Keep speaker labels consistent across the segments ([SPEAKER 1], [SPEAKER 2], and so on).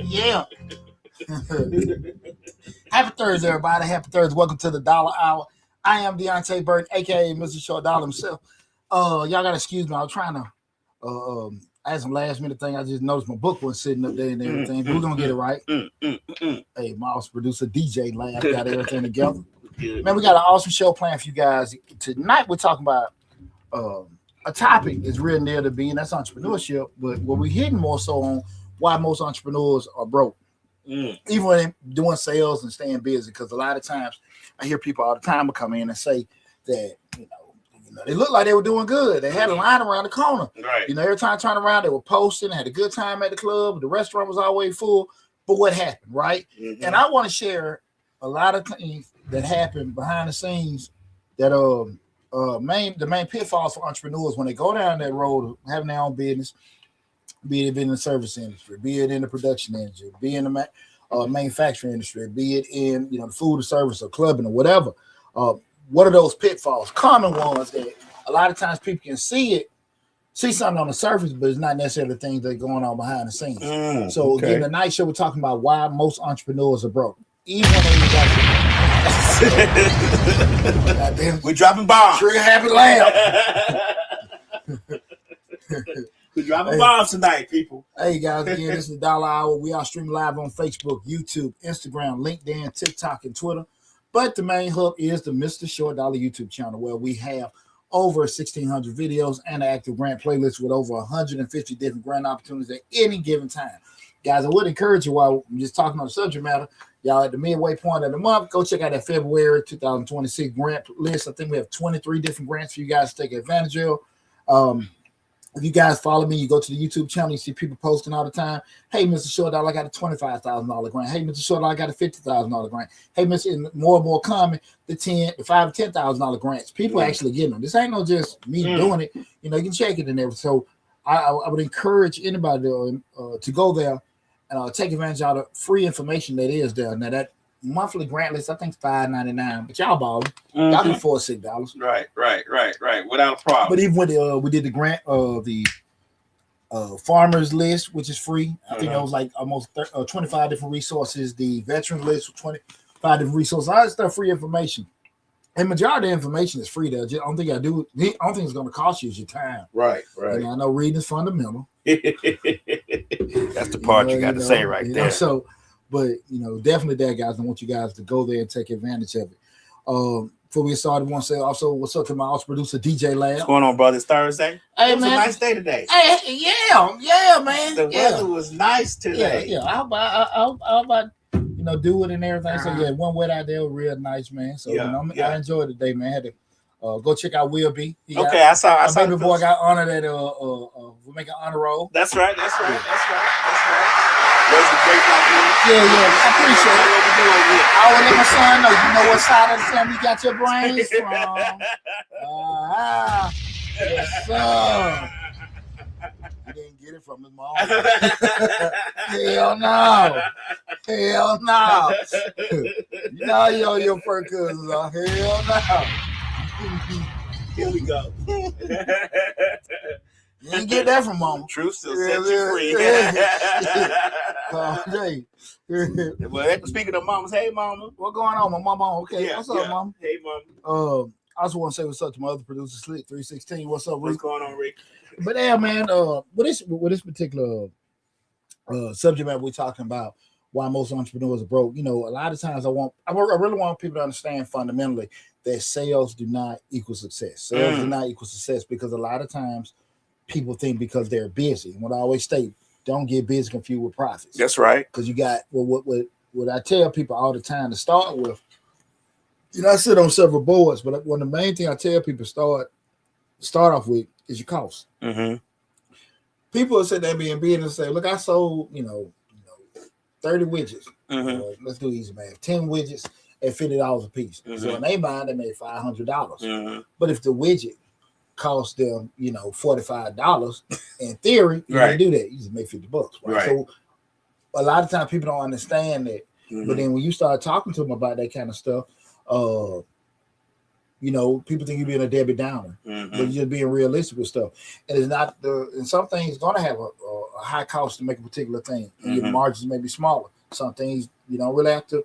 [SPEAKER 1] Yeah. Happy Thursday, everybody. Happy Thursday. Welcome to the Dollar Hour. I am Deonte Burden, aka Mr. Short Dollar himself. Y'all gotta excuse me. I was trying to I had some last minute thing. I just noticed my book was sitting up there and everything. But we're gonna get it right. Hey, my awesome producer DJ Lab got everything together. Man, we got an awesome show planned for you guys. Tonight we're talking about a topic that's real near to being, that's entrepreneurship, but what we're hitting more so on why most entrepreneurs are broke. Even when they're doing sales and staying busy, because a lot of times I hear people all the time come in and say that, you know, they look like they were doing good. They had a line around the corner.
[SPEAKER 2] Right.
[SPEAKER 1] You know, every time I turned around, they were posting, had a good time at the club. The restaurant was always full. But what happened, right? Mm-hmm. And I want to share a lot of things that happened behind the scenes that the main pitfalls for entrepreneurs when they go down that road of having their own business, be it in the service industry, be it in the production industry, be in the manufacturing industry, be it in the food or service or clubbing or whatever. What are those pitfalls? Common ones that a lot of times people can see something on the surface, but it's not necessarily the things that are going on behind the scenes. Again, tonight's show we're talking about why most entrepreneurs are broke. Even when
[SPEAKER 2] we're dropping bombs.
[SPEAKER 1] Trigger happy lamb.
[SPEAKER 2] We're dropping bombs tonight, people.
[SPEAKER 1] Hey guys, again, this is the Dollar Hour. We are streaming live on Facebook, YouTube, Instagram, LinkedIn, TikTok, and Twitter. But the main hub is the Mr. Short Dollar YouTube channel, where we have over 1,600 videos and an active grant playlist with over 150 different grant opportunities at any given time. Guys, I would encourage you, while I'm just talking on the subject matter, y'all at the midway point of the month, go check out that February 2026 grant list. I think we have 23 different grants for you guys to take advantage of. If you guys follow me, you go to the YouTube channel, you see people posting all the time. Hey, Mr. Short Dollar, I got a $25,000 grant. Hey, Mr. Short Dollar, I got a $50,000 grant. Hey, Mr. More and more common, the $5,000 to $10,000 grants. People actually getting them. This ain't no just me doing it. You know, you can check it and everything. So I would encourage anybody to go there and take advantage of the free information that is there. Now, that monthly grant list, I think, is $5.99, but y'all balling. Y'all can afford $6.
[SPEAKER 2] Right. Without a problem.
[SPEAKER 1] But even when we did the grant of the farmers list, which is free, I think that was like almost 25 different resources. The veteran list with 25 different resources. All that stuff, free information. And majority of the information is free there. I don't think it's going to cost you is your time.
[SPEAKER 2] Right.
[SPEAKER 1] And I know reading is fundamental.
[SPEAKER 2] That's the part you got to say right there.
[SPEAKER 1] So. But, definitely that, guys. I want you guys to go there and take advantage of it. Before we get started, I want to say also what's up to my awesome producer, DJ Lab.
[SPEAKER 2] What's going on, brother? It's Thursday.
[SPEAKER 1] Hey,
[SPEAKER 2] man. It's a nice day today.
[SPEAKER 1] Hey, yeah, man.
[SPEAKER 2] The weather was nice today.
[SPEAKER 1] Yeah. How about do it and everything. So, one wet out there was real nice, man. So, I enjoyed the day, man. I had to go check out Will B.
[SPEAKER 2] I saw
[SPEAKER 1] baby boy got honored at we make an honor roll.
[SPEAKER 2] That's right.
[SPEAKER 1] Yeah, I appreciate it. I will let my son know. You know what side of the family you got your brains from. Yes, sir. He didn't get it from his mom. Hell no. You know your first cousins are. Hell no.
[SPEAKER 2] Here we go.
[SPEAKER 1] You didn't get that from mama.
[SPEAKER 2] Truth still sets you free. Well, speaking of mamas, hey mama.
[SPEAKER 1] What going on, my mama? Okay, what's up, mama?
[SPEAKER 2] Hey mama.
[SPEAKER 1] I just want to say what's up to my other producer, Slick 316. What's up, Rick?
[SPEAKER 2] What's going on, Rick?
[SPEAKER 1] But yeah, man, with this particular subject matter we're talking about, why most entrepreneurs are broke. A lot of times I really want people to understand fundamentally that sales do not equal success. Sales do not equal success because a lot of times people think because they're busy. What I always state, don't get busy confused with profits.
[SPEAKER 2] That's right.
[SPEAKER 1] Because you got what I tell people all the time to start with. I sit on several boards, but one of the main things I tell people start off with is your cost. People will sit there being busy and say, "Look, I sold 30 widgets. Let's do easy math. 10 widgets, at $50 a piece.
[SPEAKER 2] Mm-hmm.
[SPEAKER 1] So in their mind, they made $500.
[SPEAKER 2] Mm-hmm.
[SPEAKER 1] But if the widget cost them, $45, in theory, you
[SPEAKER 2] Right.
[SPEAKER 1] didn't do that. You just make $50, right?
[SPEAKER 2] Right.
[SPEAKER 1] So a lot of times people don't understand that.
[SPEAKER 2] Mm-hmm.
[SPEAKER 1] But then when you start talking to them about that kind of stuff, people think you're being a Debbie Downer,
[SPEAKER 2] Mm-hmm.
[SPEAKER 1] but you're just being realistic with stuff. And it's not and some things going to have a high cost to make a particular thing, and your
[SPEAKER 2] Mm-hmm.
[SPEAKER 1] margins may be smaller. Some things you don't really have to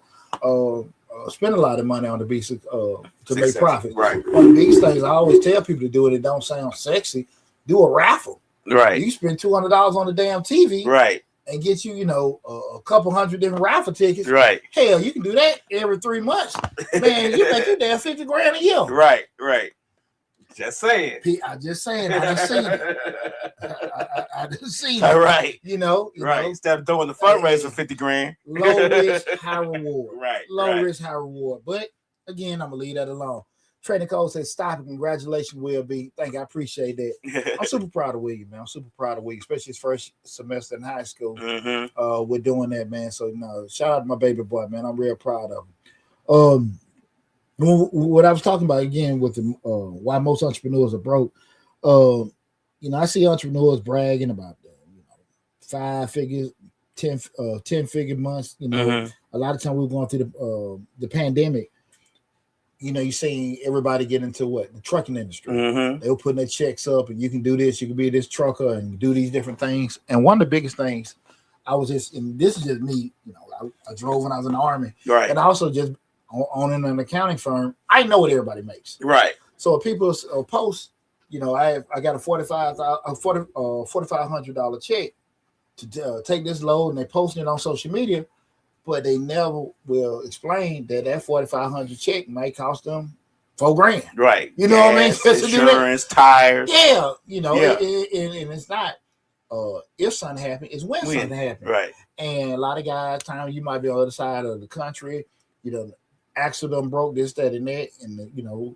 [SPEAKER 1] spend a lot of money on the beast to make profit.
[SPEAKER 2] Right.
[SPEAKER 1] One of the biggest things I always tell people to do, and it don't sound sexy, do a raffle.
[SPEAKER 2] Right.
[SPEAKER 1] You spend $200 on the damn TV,
[SPEAKER 2] Right.
[SPEAKER 1] and get you, a couple hundred different raffle tickets.
[SPEAKER 2] Right.
[SPEAKER 1] Hell, you can do that every 3 months. Man, you make your damn $50,000 a year.
[SPEAKER 2] Right. Right. Just saying.
[SPEAKER 1] I just saying. I just seen it. I just seen it.
[SPEAKER 2] All right.
[SPEAKER 1] Right.
[SPEAKER 2] Instead of doing the fundraiser for $50,000.
[SPEAKER 1] Low risk, high reward.
[SPEAKER 2] Right.
[SPEAKER 1] Low risk, high reward. But again, I'm gonna leave that alone. Trading Code says, "Stop it. Congratulations, Will B. Thank you. I appreciate that. I'm super proud of William, man. I'm super proud of William, especially his first semester in high school.
[SPEAKER 2] Mm-hmm.
[SPEAKER 1] We're doing that, man. So shout out to my baby boy, man. I'm real proud of him. What I was talking about again with the why most entrepreneurs are broke. I see entrepreneurs bragging about the 5 figures, 10-figure months.
[SPEAKER 2] Mm-hmm.
[SPEAKER 1] A lot of time we were going through the pandemic. You're seeing everybody get into the trucking industry.
[SPEAKER 2] Mm-hmm.
[SPEAKER 1] They were putting their checks up, and you can do this, you can be this trucker, and do these different things. And one of the biggest things, and this is just me. I drove when I was in the Army,
[SPEAKER 2] Right.
[SPEAKER 1] and also just owning an accounting firm. I know what everybody makes.
[SPEAKER 2] Right.
[SPEAKER 1] So if people post, I got a $4,500 check to take this load, and they posting it on social media. But they never will explain that $4,500 check might cost them $4,000.
[SPEAKER 2] Right.
[SPEAKER 1] You know what I mean?
[SPEAKER 2] Insurance, tires.
[SPEAKER 1] Yeah.
[SPEAKER 2] Yeah.
[SPEAKER 1] And it's not if something happens, it's when something happens.
[SPEAKER 2] Right.
[SPEAKER 1] And a lot of guys, time you might be on the other side of the country, accident broke this, that, and that, and the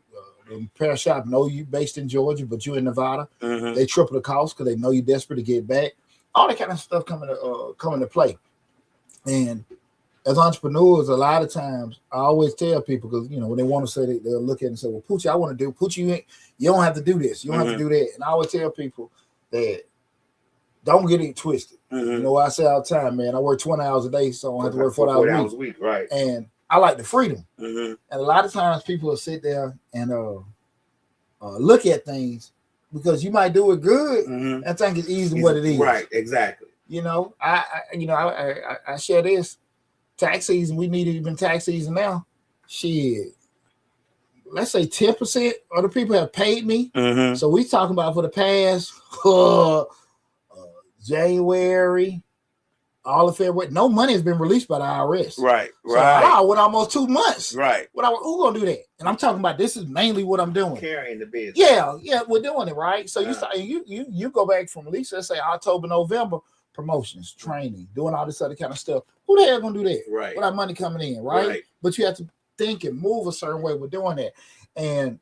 [SPEAKER 1] repair shop know you based in Georgia, but you in Nevada.
[SPEAKER 2] Mm-hmm.
[SPEAKER 1] They triple the cost because they know you're desperate to get back. All that kind of stuff coming to play. And as entrepreneurs, a lot of times I always tell people, because when they want to say they'll look at it and say, "Well, Poochie, I want to do Poochie. You don't have to do this. You don't have to do that." And I always tell people that don't get it twisted.
[SPEAKER 2] Mm-hmm.
[SPEAKER 1] I say all the time, man, I work 20 hours a day, so I don't have to work 40 hours a week.
[SPEAKER 2] Right.
[SPEAKER 1] And I like the freedom.
[SPEAKER 2] Mm-hmm.
[SPEAKER 1] And a lot of times people will sit there and look at things because you might do it good and think it's easy what it is.
[SPEAKER 2] Right. Exactly.
[SPEAKER 1] I share this. Tax season, we need even tax season now. Shit. Let's say 10% of the people have paid me.
[SPEAKER 2] Mm-hmm.
[SPEAKER 1] So we talking about for the past January, all of February. No money has been released by the IRS.
[SPEAKER 2] Right.
[SPEAKER 1] So
[SPEAKER 2] Right.
[SPEAKER 1] I went almost 2 months.
[SPEAKER 2] Right.
[SPEAKER 1] Who gonna do that? And I'm talking about this is mainly what I'm doing.
[SPEAKER 2] Carrying the business.
[SPEAKER 1] Yeah, we're doing it right. So you go back from at least let's say October, November, promotions, training, doing all this other kind of stuff. Who the hell gonna do that?
[SPEAKER 2] Right.
[SPEAKER 1] Without money coming in, right? But you have to think and move a certain way with doing that. And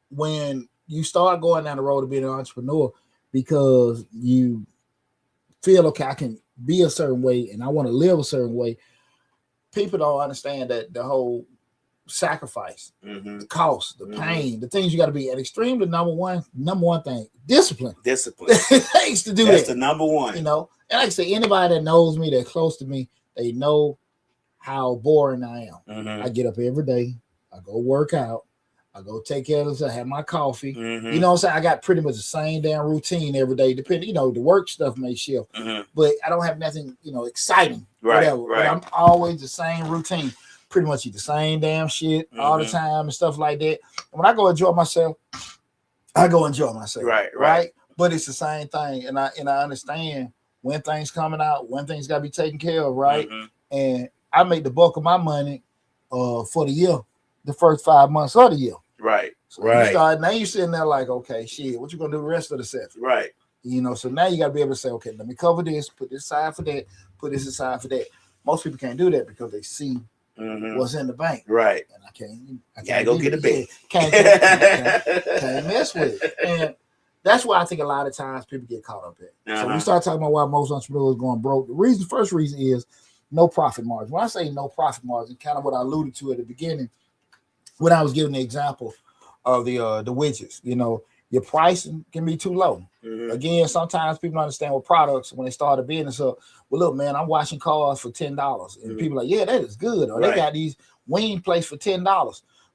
[SPEAKER 1] when you start going down the road of being an entrepreneur, because you feel okay, I can be a certain way and I want to live a certain way, people don't understand that the whole sacrifice, the cost, the pain, the things you got to be at extreme. The number one thing, discipline. It takes to do
[SPEAKER 2] That's
[SPEAKER 1] that.
[SPEAKER 2] the number one.
[SPEAKER 1] And like I say, anybody that knows me, that's close to me, they know how boring I am. I get up every day, I go work out, I go take care of this, I have my coffee. You know what I'm saying? I got pretty much the same damn routine every day, depending, the work stuff may shift, but I don't have nothing, exciting, whatever. Right. But I'm always the same routine. Pretty much eat the same damn shit all the time and stuff like that. And when I go enjoy myself, I go enjoy myself. Right. But it's the same thing. And I understand when things coming out, when things gotta be taken care of, right? And I make the bulk of my money for the year, the first 5 months of the year.
[SPEAKER 2] Right.
[SPEAKER 1] So now you're sitting there like, okay, shit, what you gonna do the rest of the set?
[SPEAKER 2] Right.
[SPEAKER 1] So now you gotta be able to say, okay, let me cover this, put this aside for that, put this aside for that. Most people can't do that because they see what's in the bank. Right. And I can't
[SPEAKER 2] go get a bank.
[SPEAKER 1] Can't mess with it. And that's why I think a lot of times people get caught up in. So we start talking about why most entrepreneurs are going broke. The first reason is no profit margin. When I say no profit margin, kind of what I alluded to at the beginning when I was giving the example of the widgets. You know, your pricing can be too low.
[SPEAKER 2] Mm-hmm.
[SPEAKER 1] Again, sometimes people don't understand what products when they start a business up. Well, look, man, I'm washing cars for $10, and
[SPEAKER 2] Mm-hmm.
[SPEAKER 1] people are like, yeah, that is good. Or they got these wing plates for $10.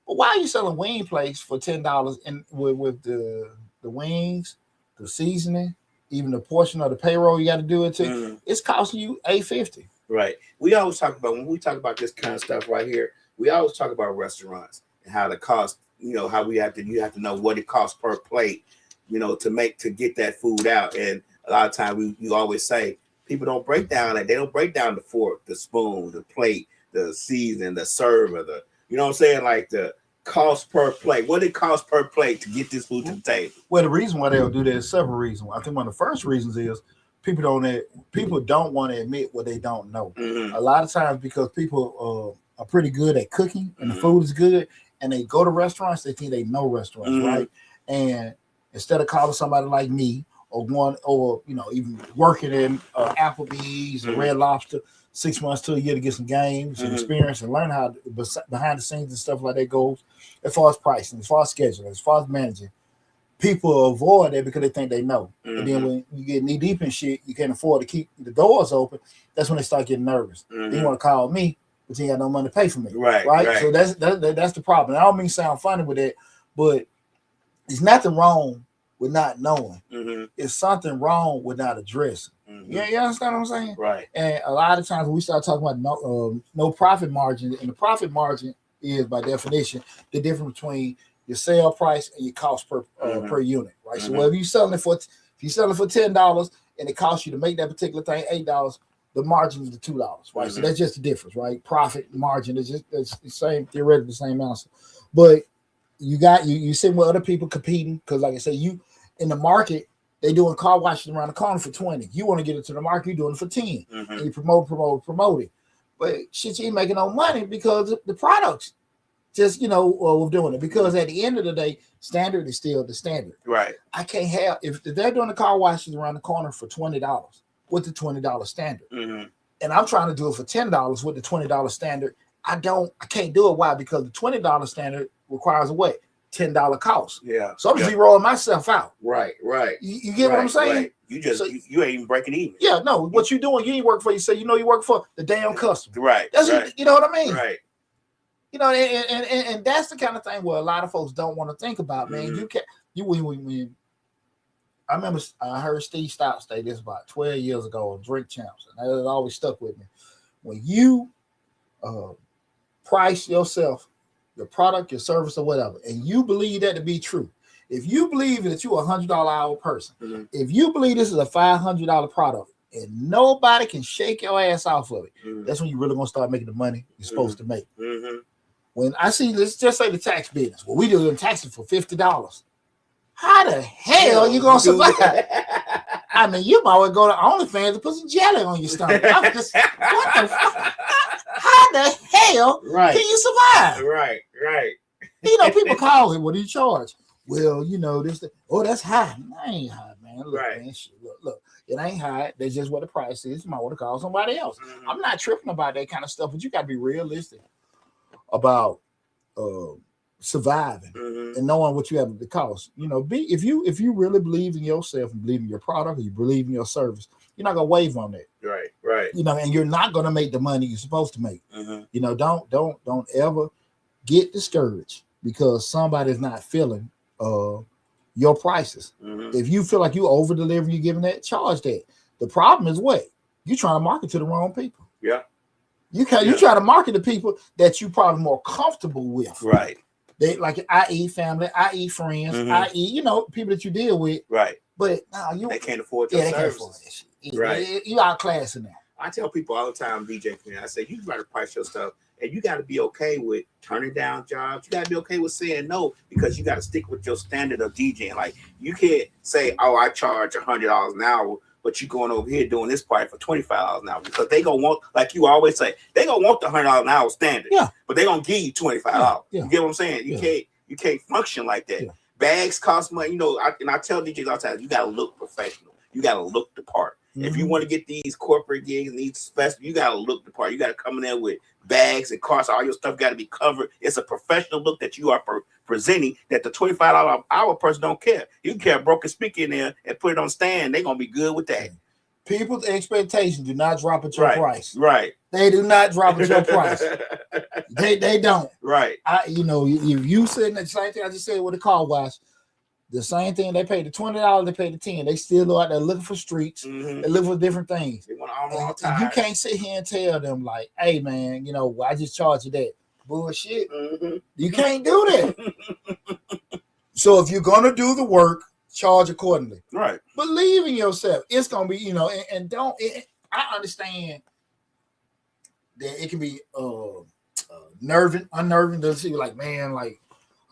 [SPEAKER 1] But why are you selling wing plates for $10 and with the wings, the seasoning, even the portion of the payroll you got to do it to?
[SPEAKER 2] Mm-hmm.
[SPEAKER 1] It's costing you $8.50.
[SPEAKER 2] Right. We always talk about, when we talk about this kind of stuff right here, we always talk about restaurants and how the cost, you know, how you have to know what it costs per plate, you know, to get that food out. And a lot of times you always say people don't break down that. They don't break down the fork, the spoon, the plate, the season, the server, the, you know what I'm saying? Like the cost per plate. What it costs per plate to get this food to the table?
[SPEAKER 1] Well, the reason why they'll do that is several reasons. I think one of the first reasons is people don't want to admit what they don't know.
[SPEAKER 2] Mm-hmm.
[SPEAKER 1] A lot of times because people are pretty good at cooking and the food is good, and they go to restaurants, they think they know restaurants, right? And instead of calling somebody like me or one, or you know, even working in Applebee's or Red Lobster 6 months to a year to get some games and experience and learn how behind the scenes and stuff like that goes, as far as pricing, as far as scheduling, as far as managing, people avoid that because they think they know. And then when you get knee deep in shit, you can't afford to keep the doors open. That's when they start getting nervous. Then you want to call me, but you ain't got no money to pay for me. Right. So that's the problem. I don't mean to sound funny with that, but there's nothing wrong with not knowing. It's something wrong with not addressing. Yeah, you understand what I'm saying?
[SPEAKER 2] Right.
[SPEAKER 1] And a lot of times when we start talking about no profit margin, and the profit margin is by definition the difference between your sale price and your cost per unit, right? So if you're selling it for $10 and it costs you to make that particular thing $8, the margin is the $2, right? So that's just the difference, right? Profit margin is just it's the same, theoretically the same answer. But you sitting with other people competing because, like I say, you in the market, they doing car washes around the corner for 20. You want to get into the market, you're doing it for 10. And you promote it. But shit, you ain't making no money because the products just, we're doing it. Because at the end of the day, standard is still the standard.
[SPEAKER 2] Right.
[SPEAKER 1] I can't have, if they're doing the car washes around the corner for $20 with the $20 standard, and I'm trying to do it for $10 with the $20 standard, I can't do it. Why? Because the $20 standard requires a what? $10 cost.
[SPEAKER 2] Yeah.
[SPEAKER 1] So I'm zeroing myself out.
[SPEAKER 2] Right.
[SPEAKER 1] You get what I'm saying?
[SPEAKER 2] Right. You ain't even breaking even.
[SPEAKER 1] Yeah, no. What you doing? You ain't work for yourself. You work for the damn customer.
[SPEAKER 2] Right.
[SPEAKER 1] That's
[SPEAKER 2] right.
[SPEAKER 1] You know what I mean?
[SPEAKER 2] Right.
[SPEAKER 1] And that's the kind of thing where a lot of folks don't want to think about, man. You can't. When I remember I heard Steve Stout say this about 12 years ago on Drink Champs, and that always stuck with me. When you price yourself, your product, your service, or whatever, and you believe that to be true, if you believe that you're a $100 hour person, if you believe this is a $500 product, and nobody can shake your ass off of it, that's when you really gonna start making the money you're supposed to make. When I see, let's just say the tax business, well, we do taxes for $50. How the hell are you gonna survive? I mean, you might well go to OnlyFans and put some jelly on your stomach. What the fuck? How the hell can you survive?
[SPEAKER 2] Right.
[SPEAKER 1] People call it, what do you charge? Well, that's high. I ain't high, man. Look, man, shit, look, it ain't high. That's just what the price is. You might want to call somebody else. I'm not tripping about that kind of stuff, but you got to be realistic about surviving and knowing what you have to cost. If you really believe in yourself and believe in your product, or you believe in your service, you're not gonna wave on that.
[SPEAKER 2] Right.
[SPEAKER 1] And you're not gonna make the money you're supposed to make. Don't ever get discouraged because somebody's not filling your prices. If you feel like you over deliver, you're giving that, charge that. The problem is what? You're trying to market to the wrong people.
[SPEAKER 2] Yeah.
[SPEAKER 1] You try to market to people that you probably more comfortable with.
[SPEAKER 2] Right.
[SPEAKER 1] They like, i.e. family, i.e. friends, i.e. people that you deal with.
[SPEAKER 2] Right.
[SPEAKER 1] But they
[SPEAKER 2] can't afford your services.
[SPEAKER 1] Right. You outclassing that.
[SPEAKER 2] I tell people all the time, DJ, I say, you got to price your stuff, and you got to be okay with turning down jobs. You got to be okay with saying no, because you got to stick with your standard of DJing. Like, you can't say, oh, I charge $100 an hour, but you going over here doing this part for $25 an hour, because they gonna want, like you always say, they gonna want the $100 an hour standard. Yeah. But they gonna give you $25. You get what I'm saying? You can't function like that. Bags cost money. And I tell DJs all the time, you gotta look professional. You gotta look the part. If you want to get these corporate gigs and these special, you gotta look the part. You gotta come in there with bags and carts. All your stuff got to be covered. It's a professional look that you are presenting. That the $25 an hour person don't care. You can carry a broken speaker in there and put it on stand. They're gonna be good with that.
[SPEAKER 1] People's expectations do not drop at your price.
[SPEAKER 2] Right.
[SPEAKER 1] They do not drop at your price. They don't.
[SPEAKER 2] Right.
[SPEAKER 1] If you sitting at the same thing I just said with the car wash, the same thing they pay the $20, they pay the $10. They still go out there looking for streaks. They look for different things.
[SPEAKER 2] They want all time.
[SPEAKER 1] You can't sit here and tell them like, "Hey man, I just charge you that." Bullshit. You can't do that. So if you're gonna do the work, charge accordingly.
[SPEAKER 2] Right.
[SPEAKER 1] Believe in yourself. It's gonna be, and don't. I understand that it can be unnerving to see like, man, like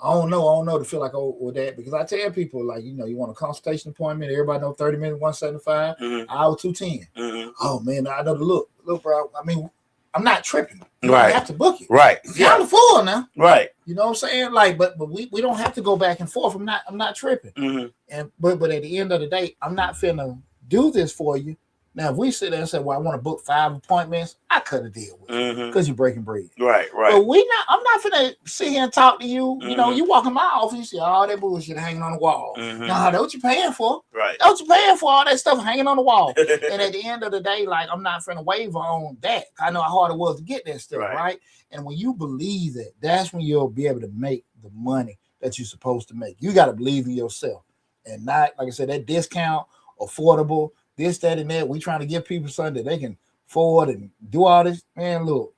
[SPEAKER 1] I don't know to feel like or that, because I tell people like, you want a consultation appointment, everybody know 30 minutes, 175, hour 210. Oh man, I know the look, bro. I mean, I'm not tripping. You have to book it.
[SPEAKER 2] Right.
[SPEAKER 1] Y'all full now.
[SPEAKER 2] Right.
[SPEAKER 1] You know what I'm saying? Like, but we don't have to go back and forth. I'm not tripping. And but at the end of the day, I'm not finna do this for you. Now, if we sit there and say, "Well, I want to book 5 appointments," I cut a deal with you because you're breaking bread.
[SPEAKER 2] Right.
[SPEAKER 1] But I'm not finna sit here and talk to you. You walk in my office, you see all that bullshit hanging on the wall. Nah, that's what you're paying for.
[SPEAKER 2] Right.
[SPEAKER 1] That's what you're paying for, all that stuff hanging on the wall. And at the end of the day, like, I'm not finna waver on that. I know how hard it was to get that stuff, right? And when you believe that, that's when you'll be able to make the money that you're supposed to make. You got to believe in yourself and not, like I said, that discount, affordable, this, that, and that. We trying to give people something that they can afford and do all this. Man, look,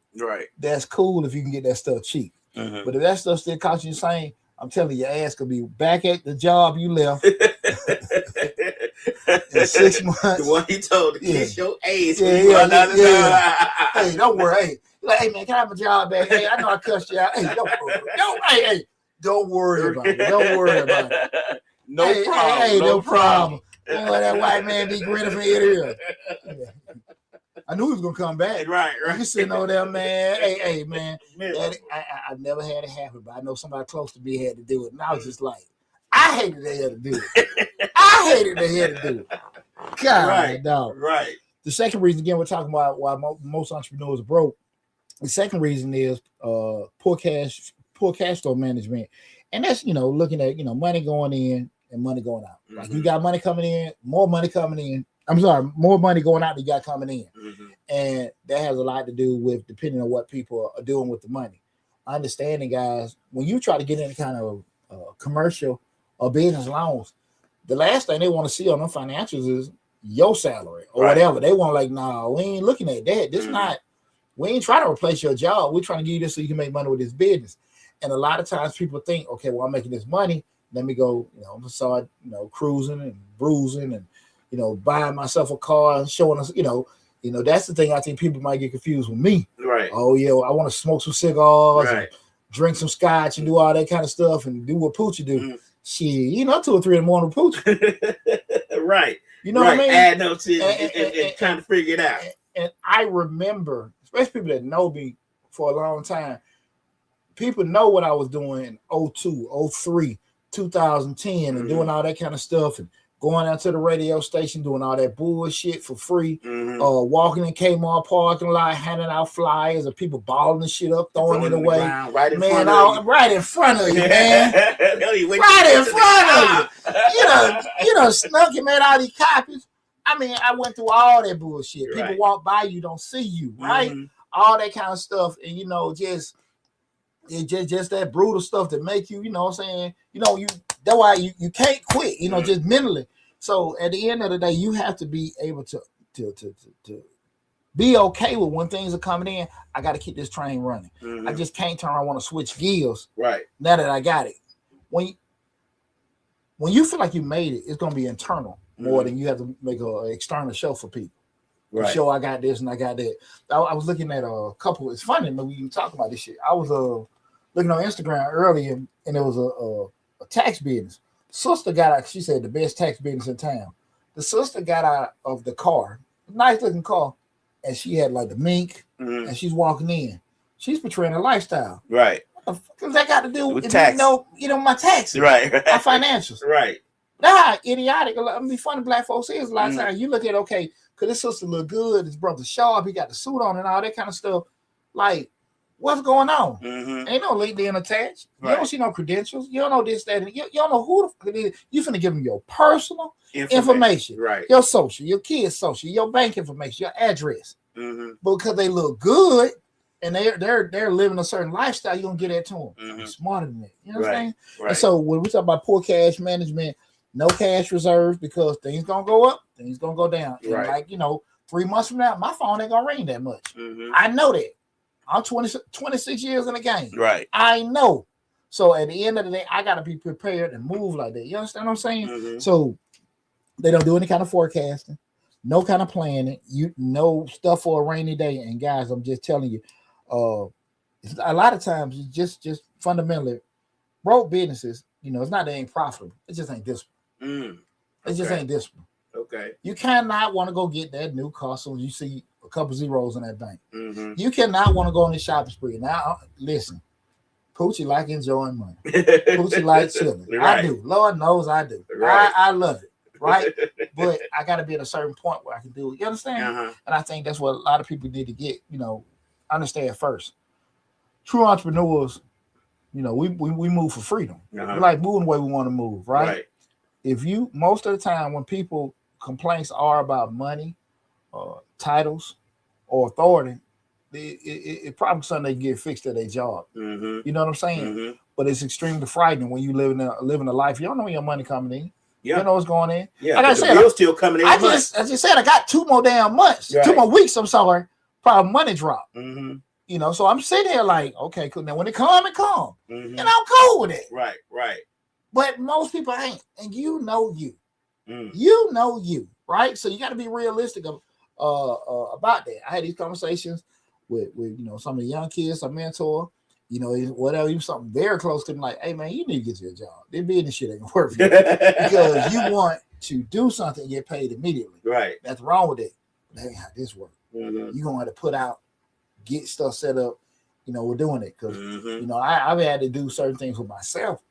[SPEAKER 1] that's cool if you can get that stuff cheap. But if that stuff still costs you the same, I'm telling you, your ass could be back at the job you left in 6 months.
[SPEAKER 2] The one he told to kiss your ass.
[SPEAKER 1] Hey, don't worry. Hey, like, hey man, can I have a job back? Hey, I know I cussed you out. Hey, don't worry about it. Don't worry about it.
[SPEAKER 2] No problem.
[SPEAKER 1] No problem. Boy, that white man be grinning from ear to ear. I knew he was gonna come back.
[SPEAKER 2] Right.
[SPEAKER 1] You sitting over there, man. Hey, man. I've never had it happen, but I know somebody close to me had to do it, and I was just like, I hated they had to do it. I hated they had to do it. God, dog.
[SPEAKER 2] Right.
[SPEAKER 1] The second reason, again, we're talking about why most entrepreneurs are broke. The second reason is poor cash flow management, and that's looking at money going in and money going out. Like you got money coming in, more money coming in. I'm sorry, more money going out than you got coming in, and that has a lot to do with depending on what people are doing with the money. Understanding, guys, when you try to get any kind of commercial or business loans, the last thing they want to see on them financials is your salary or whatever. They want like, nah, we ain't looking at that. This not. We ain't trying to replace your job. We're trying to give you this so you can make money with this business. And a lot of times people think, okay, well, I'm making this money. Let me go, I'm start, cruising and bruising and, buying myself a car and showing us, that's the thing I think people might get confused with me.
[SPEAKER 2] Right.
[SPEAKER 1] Oh, yeah, I want to smoke some cigars and drink some scotch and do all that kind of stuff and do what Poochie do. Shit, 2 or 3 in the morning with Poochie.
[SPEAKER 2] Right.
[SPEAKER 1] You know what I mean?
[SPEAKER 2] Add up to and trying to figure it out.
[SPEAKER 1] And I remember, especially people that know me for a long time, people know what I was doing in 02, 03, 2010 and doing all that kind of stuff and going out to the radio station, doing all that bullshit for free, walking in Kmart parking lot, handing out flyers of people balling the shit up, throwing it away.
[SPEAKER 2] Right in front of you.
[SPEAKER 1] Right in front of you, man. Right in front of you. You know, snuck and made all these copies. I mean, I went through all that bullshit. People walk by you, don't see you, right? All that kind of stuff. And, just that brutal stuff that make you, what I'm saying? That's why you can't quit, just mentally. So at the end of the day, you have to be able to be okay with when things are coming in. I got to keep this train running. I just can't turn around, want to switch gears. Right. Now that I got it. When you feel like you made it, it's going to be internal more than you have to make an external show for people. Right. Show I got this and I got that. I was looking at a couple. It's funny when we talk about this shit. I was looking on Instagram earlier, and there was a tax business. Sister got out. She said the best tax business in town. The sister got out of the car, nice looking car, and she had like the mink, and she's walking in. She's portraying a lifestyle. Right. What the fuck does that got to do with tax? My taxes, right? My financials, right? Nah, idiotic. I mean, funny black folks is a lot of times you look at because his sister look good, his brother sharp, he got the suit on and all that kind of stuff. Like, what's going on? Ain't no LinkedIn attached. You don't see no credentials. You don't know this, that, and you don't know who the fuck it is. You finna give them your personal information,
[SPEAKER 2] right?
[SPEAKER 1] Your social, your kids' social, your bank information, your address. Because they look good and they're living a certain lifestyle, you're gonna get that to them. I'm smarter than that. You know what I'm saying?
[SPEAKER 2] Right.
[SPEAKER 1] And so when we talk about poor cash management, no cash reserves because things gonna go up, things gonna go down. And like 3 months from now, my phone ain't gonna ring that much. I know that. I'm 26 years in the game.
[SPEAKER 2] Right.
[SPEAKER 1] I know. So at the end of the day, I gotta be prepared and move like that. You understand what I'm saying? So they don't do any kind of forecasting, no kind of planning. You know stuff for a rainy day. And guys, I'm just telling you, a lot of times it's just fundamentally broke businesses. It's not that they ain't profitable. It just ain't discipline. It just ain't discipline.
[SPEAKER 2] Okay.
[SPEAKER 1] You cannot want to go get that new car so you see a couple zeros in that bank. You cannot want to go on this shopping spree. Now, listen, Poochie like enjoying money. Poochie like chilling. I do. Lord knows I do. I love it. Right? But I got to be at a certain point where I can do it. You understand? And I think that's what a lot of people need to get, understand first. True entrepreneurs, we move for freedom. We like moving the way we want to move, right? If you, most of the time when people complaints are about money, titles, or authority, it probably something they get fixed at their job. You know what I'm saying? But it's extremely frightening when you living a life. You don't know when your money coming in. You know what's going in.
[SPEAKER 2] Like I said, bill's still coming in.
[SPEAKER 1] I just said I got 2 more damn months, 2 more weeks. I'm sorry, probably money drop. So I'm sitting here like, okay, cool. Now when it come, it come, and I'm cool with it.
[SPEAKER 2] Right.
[SPEAKER 1] But most people ain't, and you know, right? So you got to be realistic about that. I had these conversations with some of the young kids I mentor. Whatever, even something very close to them, like, hey man, you need to get your job. This business shit ain't gonna work for you because you want to do something and get paid immediately. Right. That's wrong with it. That ain't how this works. You're gonna have to put out, get stuff set up. We're doing it because I've had to do certain things with myself.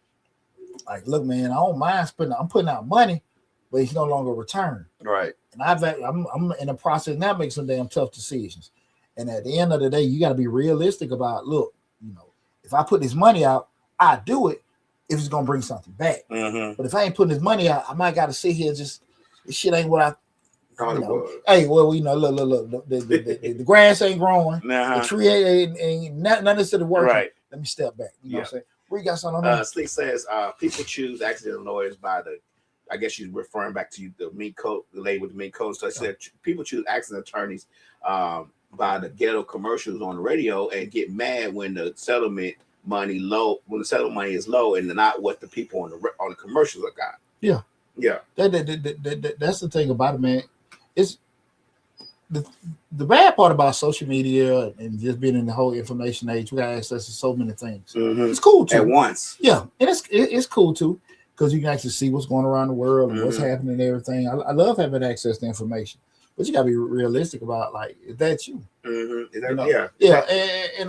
[SPEAKER 1] Like, look, man, I don't mind I'm putting out money, but it's no longer return. Right. And I'm in the process now making some damn tough decisions. And at the end of the day, you got to be realistic about, look, if I put this money out, I do it if it's gonna bring something back. But if I ain't putting this money out, I might gotta sit here just this shit ain't what I hey, well, look, the grass ain't growing, the tree ain't nothing to the work. Right. Let me step back. You know what I'm saying? We got something on that.
[SPEAKER 2] Slick says people choose accidental lawyers by I guess she's referring back to the mink coat, the lady with the mink coat. So I said people choose accident attorneys by the ghetto commercials on the radio and get mad when the settlement money is low and not what the people on the commercials are got. Yeah. That's
[SPEAKER 1] the thing about it, man. It's the bad part about social media and just being in the whole information age. We got access to so many things. It's cool too.
[SPEAKER 2] At once.
[SPEAKER 1] Yeah, and it's cool too because you can actually see what's going around the world and what's happening and everything. I love having access to information. But you gotta be realistic about, like, is that you? And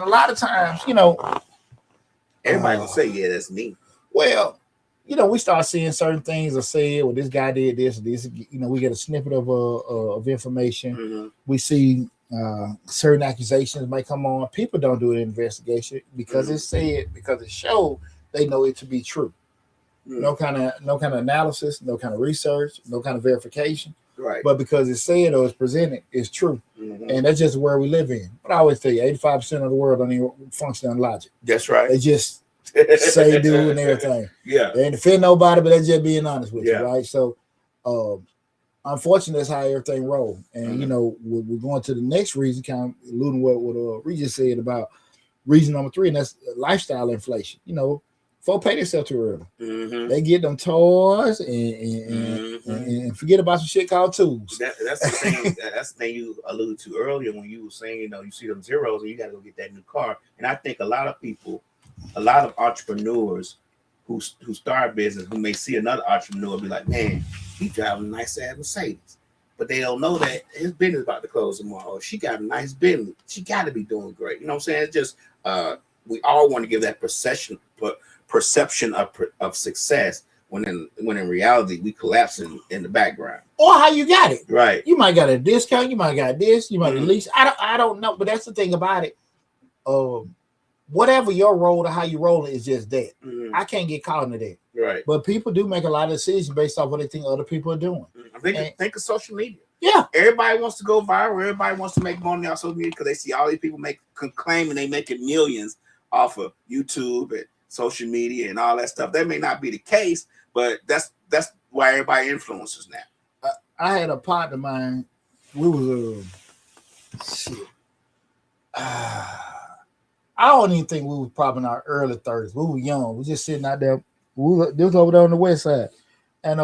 [SPEAKER 1] a lot of times,
[SPEAKER 2] everybody gonna say, yeah, that's me.
[SPEAKER 1] Well, we start seeing certain things are said. Well, this guy did this. We get a snippet of information. We see certain accusations might come on. People don't do an investigation because it's said, because it showed. They know it to be true. No kind of analysis, no kind of research, no kind of verification. Right. But because it's said or it's presented, it's true. And that's just where we live in. But I always tell you, 85% of the world don't even function on logic.
[SPEAKER 2] That's right.
[SPEAKER 1] They just say, do, and everything. Yeah. They ain't defend nobody, but they're just being honest with you, right? So, unfortunately, that's how everything rolls. And, we're going to the next reason, kind of alluding what Regis said about reason number 3, and that's lifestyle inflation. Folk pay themselves too early. They get them toys and forget about some shit called tools.
[SPEAKER 2] That's the thing. That's the thing you alluded to earlier when you were saying, you see them zeros and you got to go get that new car. And I think a lot of entrepreneurs who start business, who may see another entrepreneur be like, man, he driving a nice ass Mercedes, but they don't know that his business is about to close tomorrow. She got a nice business. She got to be doing great. You know what I'm saying? It's just we all want to give that perception of success, when in reality we collapsing in the background.
[SPEAKER 1] Or how you got it.
[SPEAKER 2] Right.
[SPEAKER 1] You might got a discount, you might got this, you might at least I don't know, but that's the thing about it. Whatever your role or how you roll it is just that. I can't get caught into that.
[SPEAKER 2] Right.
[SPEAKER 1] But people do make a lot of decisions based off what they think other people are doing.
[SPEAKER 2] Think of social media.
[SPEAKER 1] Yeah.
[SPEAKER 2] Everybody wants to go viral. Everybody wants to make money on social media because they see all these people claiming they making millions off of YouTube and social media and all that stuff. That may not be the case, but that's why everybody influencers now.
[SPEAKER 1] I had a partner of mine. We was I don't even think we was probably in our early 30s. We were young. We just sitting out there. This was over there on the west side. And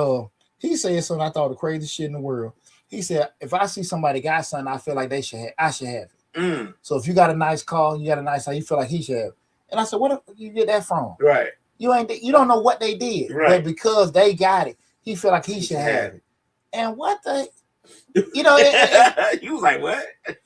[SPEAKER 1] he said something I thought the craziest shit in the world. He said, if I see somebody got something, I feel like I should have it. So if you got a nice car, you got a nice house, you feel like he should have it. And I said, what you get that from?
[SPEAKER 2] Right.
[SPEAKER 1] You don't know what they did.
[SPEAKER 2] Right.
[SPEAKER 1] But because they got it, he feel like he should have it. And what the you
[SPEAKER 2] was like, what?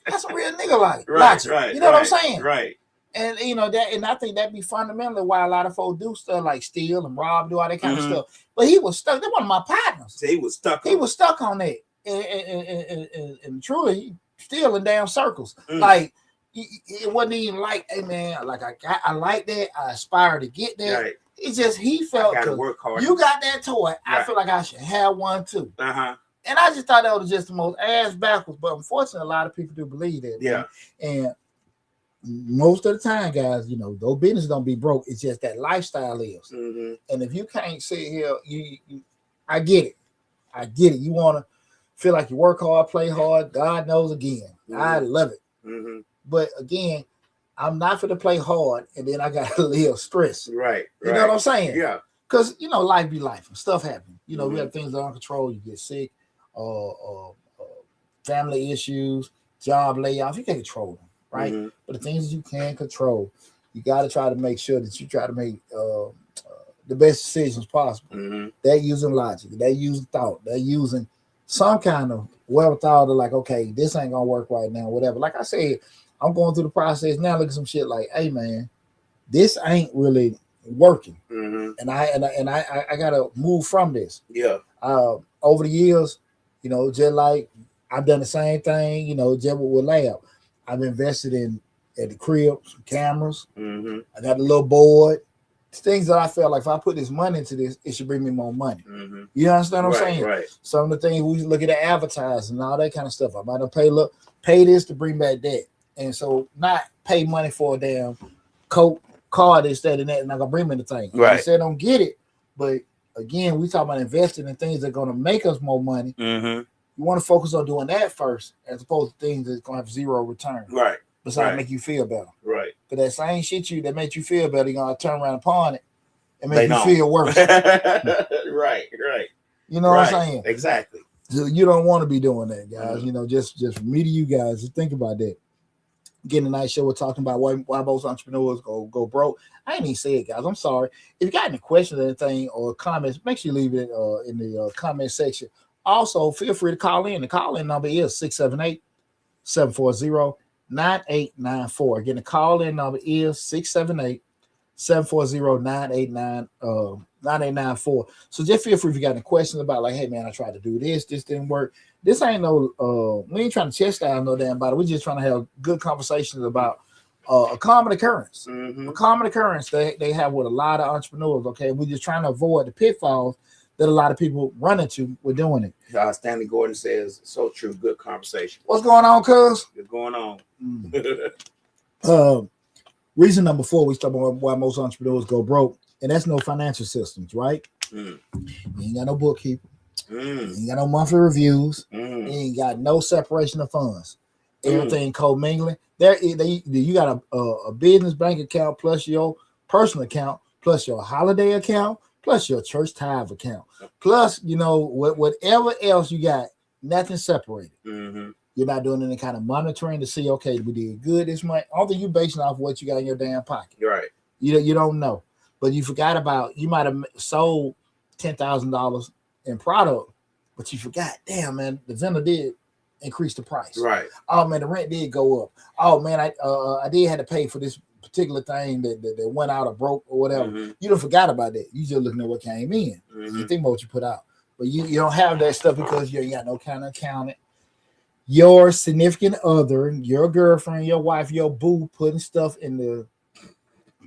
[SPEAKER 1] That's a real nigga like
[SPEAKER 2] logic. Right.
[SPEAKER 1] You know what I'm saying?
[SPEAKER 2] Right.
[SPEAKER 1] And that, and I think that'd be fundamentally why a lot of folks do stuff like steal and rob, do all that kind of stuff. But he was stuck. That's one of my partners.
[SPEAKER 2] So he was stuck.
[SPEAKER 1] He was stuck on that, and truly, he still in damn circles. Like it wasn't even like, hey man, like I like that. I aspire to get there. Right. It's just he felt
[SPEAKER 2] I gotta work hard.
[SPEAKER 1] You got that toy. Right. I feel like I should have one too. And I just thought that was just the most ass backwards. But unfortunately, a lot of people do believe that.
[SPEAKER 2] Yeah.
[SPEAKER 1] Man. And most of the time, guys, those business don't be broke. It's just that lifestyle is. And if you can't sit here, I get it. I get it. You want to feel like you work hard, play hard. God knows again. I love it. But again, I'm not for to play hard, and then I got to live stress.
[SPEAKER 2] Right.
[SPEAKER 1] You know what I'm saying?
[SPEAKER 2] Yeah.
[SPEAKER 1] Because life be life and stuff happen. We have things that are uncontrolled. You get sick, family issues, job layoffs. You can't control them. Right, but the things that you can control, you got to try to make sure that you try to make the best decisions possible. They're using logic, they're using thought, they're using some kind of wherewithal to like, okay, this ain't gonna work right now, whatever. Like I said, I'm going through the process now. Look at some shit like, hey man, this ain't really working, and I gotta move from this.
[SPEAKER 2] Yeah.
[SPEAKER 1] Over the years, just like I've done the same thing, just with lab. I've invested at the crib, some cameras. I got a little board. It's things that I felt like if I put this money into this, it should bring me more money. You understand what I'm saying?
[SPEAKER 2] Right.
[SPEAKER 1] Some of the things we look at the advertising and all that kind of stuff. I might have pay this to bring back that. And so not pay money for a damn Coke card instead of that, and I'm gonna bring me the thing.
[SPEAKER 2] Right.
[SPEAKER 1] I said don't get it, but again, we talk about investing in things that are gonna make us more money. You want to focus on doing that first, as opposed to things that's gonna have zero return.
[SPEAKER 2] Right.
[SPEAKER 1] Besides make you feel better.
[SPEAKER 2] Right.
[SPEAKER 1] But that same shit that makes you feel better, you're gonna turn around upon it and make you feel worse.
[SPEAKER 2] Right.
[SPEAKER 1] You know what I'm saying?
[SPEAKER 2] Exactly.
[SPEAKER 1] So you don't want to be doing that, guys. Just for me to you guys, just think about that. Getting a nice show, we're talking about why most entrepreneurs go broke. I ain't even say it, guys. I'm sorry. If you got any questions or anything or comments, make sure you leave it in the comment section. Also, feel free to call in. The call-in number is 678-740-9894. Again, the call-in number is 678-740-9894. So just feel free if you got any questions about like, hey man, I tried to do this didn't work. This ain't no we ain't trying to chastise no damn body. We're just trying to have good conversations about a common occurrence. A common occurrence they have with a lot of entrepreneurs. Okay, we're just trying to avoid the pitfalls that a lot of people run into with doing it.
[SPEAKER 2] Stanley Gordon says, so true, good conversation.
[SPEAKER 1] What's going on, cuz?
[SPEAKER 2] What's going
[SPEAKER 1] on? Reason number 4, we talk about why most entrepreneurs go broke, and that's no financial systems, right? You ain't got no bookkeeper. You ain't got no monthly reviews. You ain't got no separation of funds. Everything co-mingling. You got a business bank account plus your personal account plus your holiday account plus your church tithe account, plus whatever else you got, nothing separated. You're not doing any kind of monitoring to see, okay, we did good this month. I don't think you're basing off what you got in your damn pocket.
[SPEAKER 2] Right.
[SPEAKER 1] You don't know, but you forgot about you might have sold $10,000 in product, but you forgot. Damn man, the vendor did increase the price.
[SPEAKER 2] Right.
[SPEAKER 1] Oh man, the rent did go up. Oh man, I did have to pay for this particular thing that went out or broke or whatever. You don't forgot about that. You just looking at what came in. You think about what you put out, but you don't have that stuff because you ain't got no kind of accountant. Your significant other, your girlfriend, your wife, your boo, putting stuff in the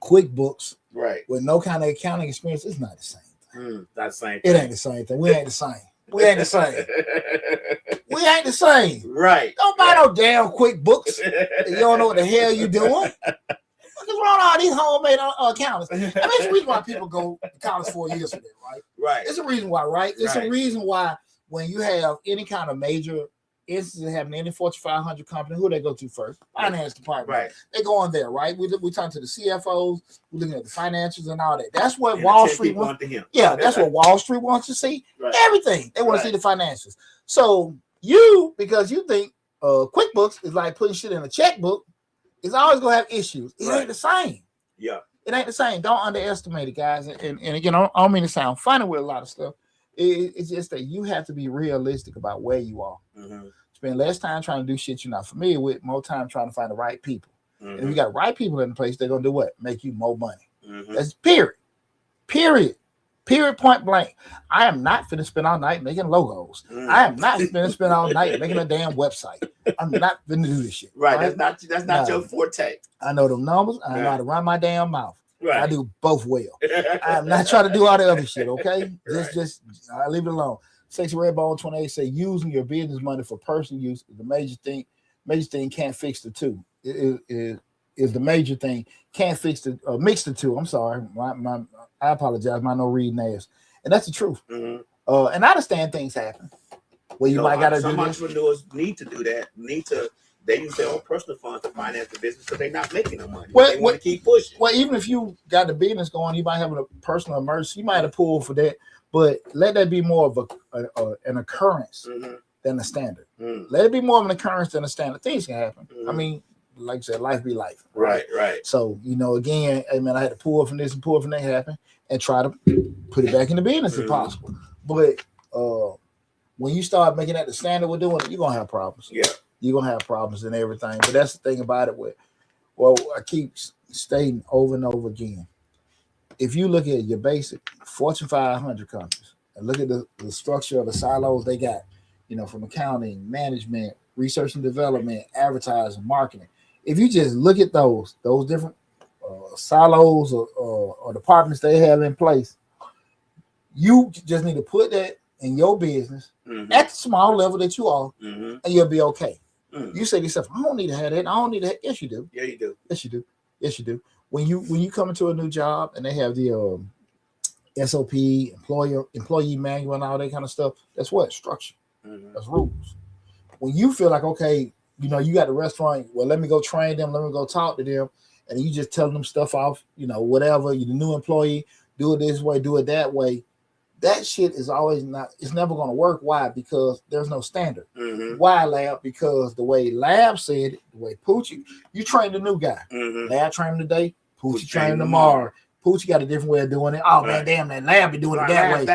[SPEAKER 1] QuickBooks,
[SPEAKER 2] right,
[SPEAKER 1] with no kind of accounting experience, it's not the same thing.
[SPEAKER 2] Not the same
[SPEAKER 1] thing. It ain't the same thing. We ain't the same. We ain't the same. We ain't the same.
[SPEAKER 2] Right.
[SPEAKER 1] Don't buy no damn QuickBooks. You don't know what the hell you doing. What's wrong with all these homemade accountants? I mean, it's the reason why people go to college 4 years for that, right?
[SPEAKER 2] Right.
[SPEAKER 1] It's a reason why, right? It's a reason why when you have any kind of major instance happening in any Fortune 500 company, who they go to first? Finance department.
[SPEAKER 2] Right.
[SPEAKER 1] They go on there, right? We talk to the CFOs, we're looking at the financials and all that. That's what Wall Street wants. Yeah, that's what Wall Street wants to see. Right. Everything. They want to see the financials. So you, because you think QuickBooks is like putting shit in a checkbook, it's always gonna have issues. It ain't the same.
[SPEAKER 2] Yeah.
[SPEAKER 1] It ain't the same. Don't underestimate it, guys. And again, I don't mean to sound funny with a lot of stuff. It's just that you have to be realistic about where you are. Spend less time trying to do shit you're not familiar with, more time trying to find the right people. And if you got the right people in the place, they're gonna do what? Make you more money. That's period. Period, point blank. I am not finna spend all night making logos. I am not finna spend all night making a damn website. I'm not finna do this shit.
[SPEAKER 2] Right. That's not your forte.
[SPEAKER 1] I know them numbers. I know how to run my damn mouth. Right. I do both well. I am not trying to do all the other shit, okay? Just I leave it alone. Sexy Red Bone 28 say using your business money for personal use is the major thing. Major thing can't fix the two. Is the major thing. Can't fix the mix the two. I'm sorry. I apologize. My no reading ass. And that's the truth. And I understand things happen. Well, you might gotta do this. Some
[SPEAKER 2] entrepreneurs need to do that. They use their own personal funds to finance the business because they're not making no money. They want to keep pushing.
[SPEAKER 1] Well, even if you got the business going, you might have a personal emergency. You might have to pull for that, but let that be more of an occurrence than a standard. Let it be more of an occurrence than a standard. Things can happen. I mean, like I said, life be life.
[SPEAKER 2] Right.
[SPEAKER 1] So, again, hey man, I had to pull from this and pull from that happen and try to put it back in the business if possible. But when you start making that the standard we're doing, you're gonna have problems.
[SPEAKER 2] Yeah.
[SPEAKER 1] You're gonna have problems and everything. But that's the thing about it I keep stating over and over again. If you look at your basic Fortune 500 companies and look at the structure of the silos they got, from accounting, management, research and development, advertising, marketing. If you just look at those different silos or departments they have in place, you just need to put that in your business at the small level that you are, and you'll be okay. You say to yourself, I don't need to have that. I don't need that. Yes, you do.
[SPEAKER 2] Yeah, you do.
[SPEAKER 1] Yes, you do. Yes, you do. When you come into a new job and they have the SOP, employee manual and all that kind of stuff, that's what? Structure. That's rules. When you feel like, okay, you got the restaurant, well, let me go train them, let me go talk to them, and you just telling them stuff off, whatever, you're the new employee, do it this way, do it that way. That shit is it's never going to work. Why? Because there's no standard. Why, Lab? Because the way Lab said it, the way Poochie, you train the new guy. Lab train him today, Poochie train him tomorrow. Poochie got a different way of doing it. Oh, man, damn, that Lab be doing it that way. No.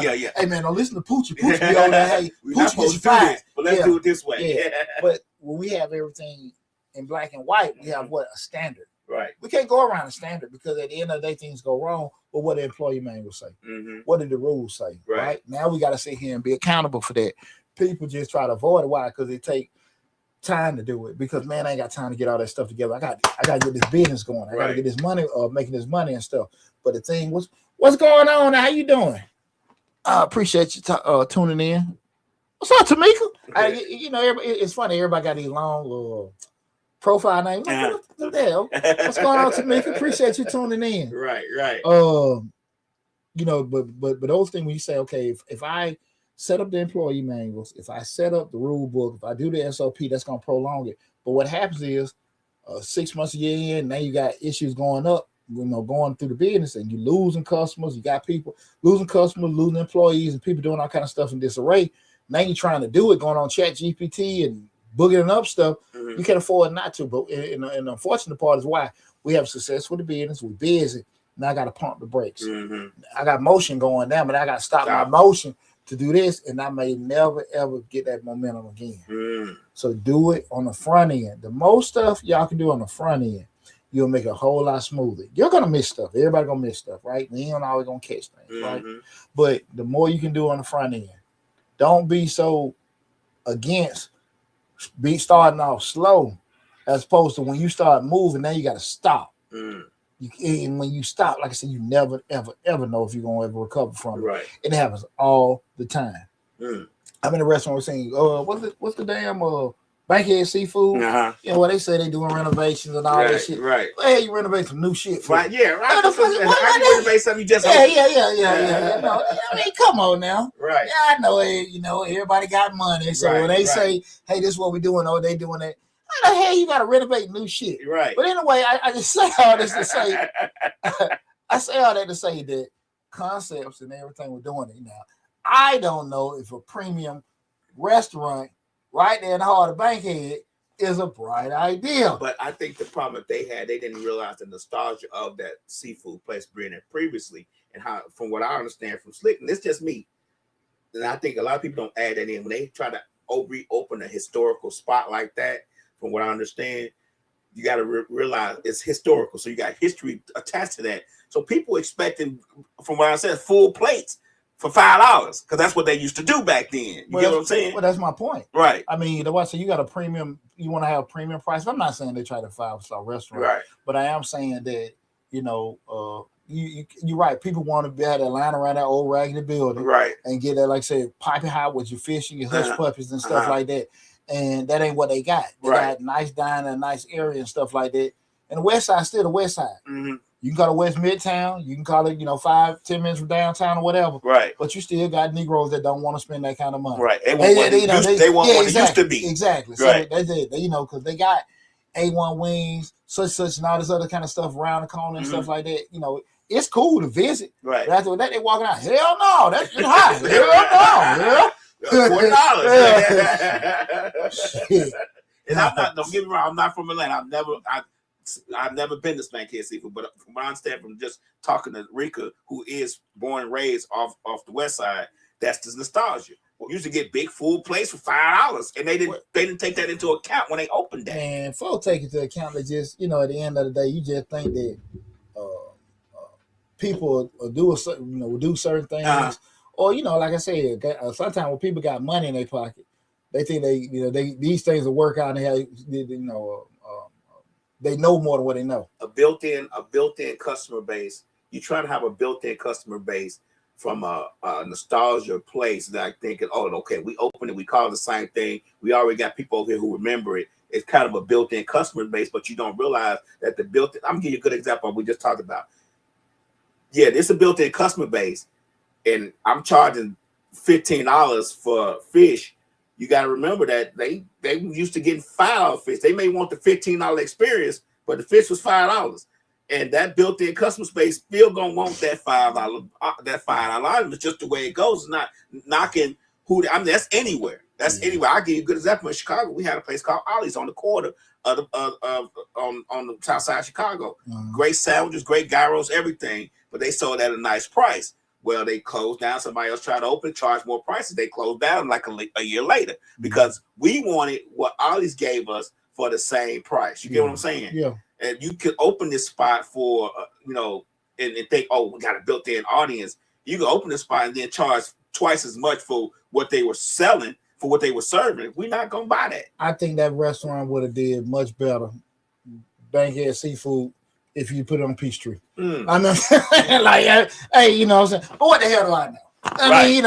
[SPEAKER 2] Yeah.
[SPEAKER 1] Hey, man, don't listen to Poochie. Poochie be on that, hey, Poochie gets fired.
[SPEAKER 2] But let's do it this way.
[SPEAKER 1] Yeah. But when we have everything in black and white, we have a standard.
[SPEAKER 2] Right.
[SPEAKER 1] We can't go around a standard because at the end of the day, things go wrong. But what the employee manual say? What did the rules say? Right. Now we got to sit here and be accountable for that. People just try to avoid it. Why? Because it take time to do it. Because man, I ain't got time to get all that stuff together. I got to get this business going. I got to get this money, making this money and stuff. But the thing was, what's going on? How you doing? I appreciate you tuning in. What's up, Tamika? It's funny. Everybody got these long profile name. What the hell? What's going on, Tamika? Appreciate you tuning in.
[SPEAKER 2] Right.
[SPEAKER 1] But those things when you say, okay, if I set up the employee manuals, if I set up the rule book, if I do the SOP, that's gonna prolong it. But what happens is 6 months a year in, now you got issues going up, going through the business, and you losing customers, you got people losing customers, losing employees, and people doing all kind of stuff in disarray. Now you're trying to do it, going on Chat GPT and boogering up stuff. You can't afford not to. But and the unfortunate part is why we have success with the business. We're busy. Now I got to pump the brakes. I got motion going down, but I got to stop my motion to do this, and I may never ever get that momentum again. So do it on the front end. The most stuff y'all can do on the front end. you'll make it a whole lot smoother. You're gonna miss stuff. Everybody gonna miss stuff, right? You ain't always gonna catch things, right? But the more you can do on the front end, don't be so against be starting off slow, as opposed to when you start moving, now you got to stop. And when you stop, like I said, you never, ever, ever know if you're gonna ever recover from it.
[SPEAKER 2] Right.
[SPEAKER 1] And it happens all the time. I'm in a restaurant saying, what's the damn Bankhead Seafood? You know what they say they doing renovations and all that shit.
[SPEAKER 2] Right.
[SPEAKER 1] Well, hey, you renovate some new shit. For
[SPEAKER 2] right. Yeah. Right.
[SPEAKER 1] How
[SPEAKER 2] you renovate something you just
[SPEAKER 1] yeah. No, I mean, come on now.
[SPEAKER 2] Right.
[SPEAKER 1] Yeah, I know. You know, everybody got money, so when they say, "Hey, this is what we doing," oh, they doing that. How the hell you got to renovate new shit?
[SPEAKER 2] Right.
[SPEAKER 1] But anyway, I just say all this to say, I say all that to say that concepts and everything we're doing it now. I don't know if a premium restaurant right there in the heart of Bankhead is a bright idea.
[SPEAKER 2] But I think the problem that they didn't realize the nostalgia of that seafood place being there previously, and how, from what I understand from Slick, and it's just me, and I think a lot of people don't add that in when they try to reopen a historical spot like that. From what I understand, you got to realize it's historical, so you got history attached to that. So people expecting, from what I said, full plates for $5 because that's what they used to do back then. You get what I'm saying?
[SPEAKER 1] Well, that's my point.
[SPEAKER 2] Right.
[SPEAKER 1] I mean, the what? So you got a premium. You want to have a premium price. I'm not saying they try to 5-star restaurant,
[SPEAKER 2] right?
[SPEAKER 1] But I am saying that you're right. People want to be able to line around that old raggedy building,
[SPEAKER 2] right,
[SPEAKER 1] and get that, like I said, piping hot with your fish and your hush puppies and stuff like that. And that ain't what they got. They got nice dining, a nice area and stuff like that. And the West Side still the West Side. You can call it West Midtown. You can call it, 5-10 minutes from downtown or whatever.
[SPEAKER 2] Right.
[SPEAKER 1] But you still got Negroes that don't want to spend that kind of money.
[SPEAKER 2] Right. They want what it used to be.
[SPEAKER 1] Exactly.
[SPEAKER 2] Right.
[SPEAKER 1] So that's it. Because they got A1 wings, such, and all this other kind of stuff around the corner and stuff like that. It's cool to visit.
[SPEAKER 2] Right.
[SPEAKER 1] But after that, they walking out. Hell no, that's just hot. Hell no.
[SPEAKER 2] $40. And I'm not. Don't get me wrong. I'm not from Atlanta. I've never been to Bankhead Seafood, but from what I understand from just talking to Rika, who is born and raised off the West Side, that's the nostalgia. We used to get big full plates for $5, and they didn't take that into account when they opened that.
[SPEAKER 1] And folks take into account that just at the end of the day, you just think that people will do certain things. Or like I said, sometimes when people got money in their pocket, they think these things will work out, and they have, they know more than what they know.
[SPEAKER 2] A built-in customer base. You try to have a built-in customer base from a nostalgia place that I think, okay, we opened it, we call it the same thing. We already got people over here who remember it. It's kind of a built-in customer base, but you don't realize that I'm gonna give you a good example we just talked about. Yeah, this is a built-in customer base. And I'm charging $15 for fish. You got to remember that they used to getting $5 fish. They may want the $15 experience, but the fish was $5, and that built-in customer space still gonna want that $5. That $5 is just the way it goes. It's not knocking that's anywhere. That's anywhere. I'll give you a good example. In Chicago, we had a place called Ollie's on the corner of on the south side of Chicago. Great sandwiches, great gyros, everything, but they sold at a nice price. Well, they closed down. Somebody else tried to open, charge more prices. They closed down like a year later because we wanted what Ollie's gave us for the same price. You get what I'm saying?
[SPEAKER 1] Yeah.
[SPEAKER 2] And you could open this spot for, and think, we got a built-in audience. You can open this spot and then charge twice as much for what they were selling, for what they were serving. We're not going to buy that.
[SPEAKER 1] I think that restaurant would have did much better, Bankhead Seafood, if you put it on Peachtree. I mean, like, hey, what I'm saying? But what the hell do I know? I mean,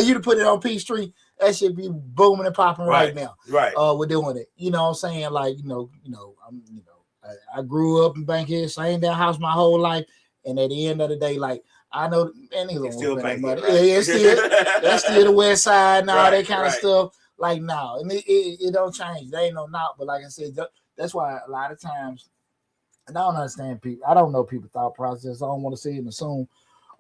[SPEAKER 1] you to put it on Peachtree, that should be booming and popping right now.
[SPEAKER 2] Right.
[SPEAKER 1] We're doing it. You know what I'm saying? Like, I grew up in Bankhead, same damn house my whole life, and at the end of the day, like, I know, man, niggas don't want that money. Right? That's still the West Side and all that kind of stuff. Like, no, and it don't change. They ain't no not, but like I said, that's why a lot of times. And I don't understand people. I don't know people's thought process. I don't want to say and assume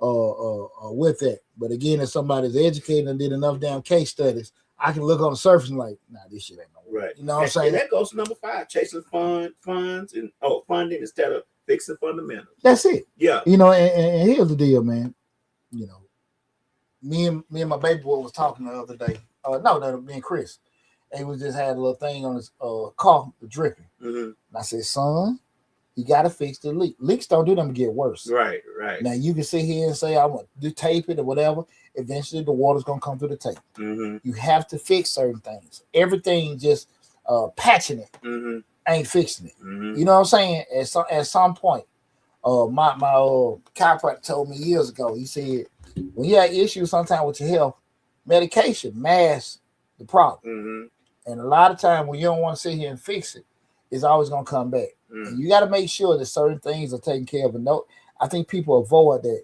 [SPEAKER 1] with that. But again, if somebody's educated and did enough damn case studies, I can look on the surface and like, nah, this shit ain't no
[SPEAKER 2] right.
[SPEAKER 1] You know what I'm saying?
[SPEAKER 2] And that goes to number 5, chasing funds and funding instead of fixing fundamentals.
[SPEAKER 1] That's it.
[SPEAKER 2] Yeah.
[SPEAKER 1] And here's the deal, man. Me and my baby boy was talking the other day. Me and Chris. And he was just had a little thing on his car, dripping. And I said, son, You got to fix the leak. Leaks don't do them to get worse.
[SPEAKER 2] Right.
[SPEAKER 1] Now you can sit here and say I want to tape it or whatever. Eventually, the water's gonna come through the tape.
[SPEAKER 2] Mm-hmm.
[SPEAKER 1] You have to fix certain things. Everything just patching it ain't fixing it.
[SPEAKER 2] Mm-hmm.
[SPEAKER 1] You know what I'm saying? At some point, my chiropractor told me years ago. He said when you have issues sometimes with your health, medication masks the problem.
[SPEAKER 2] Mm-hmm.
[SPEAKER 1] And a lot of time when you don't want to sit here and fix it, it's always gonna come back. And you got to make sure that certain things are taken care of. And no, I think people avoid that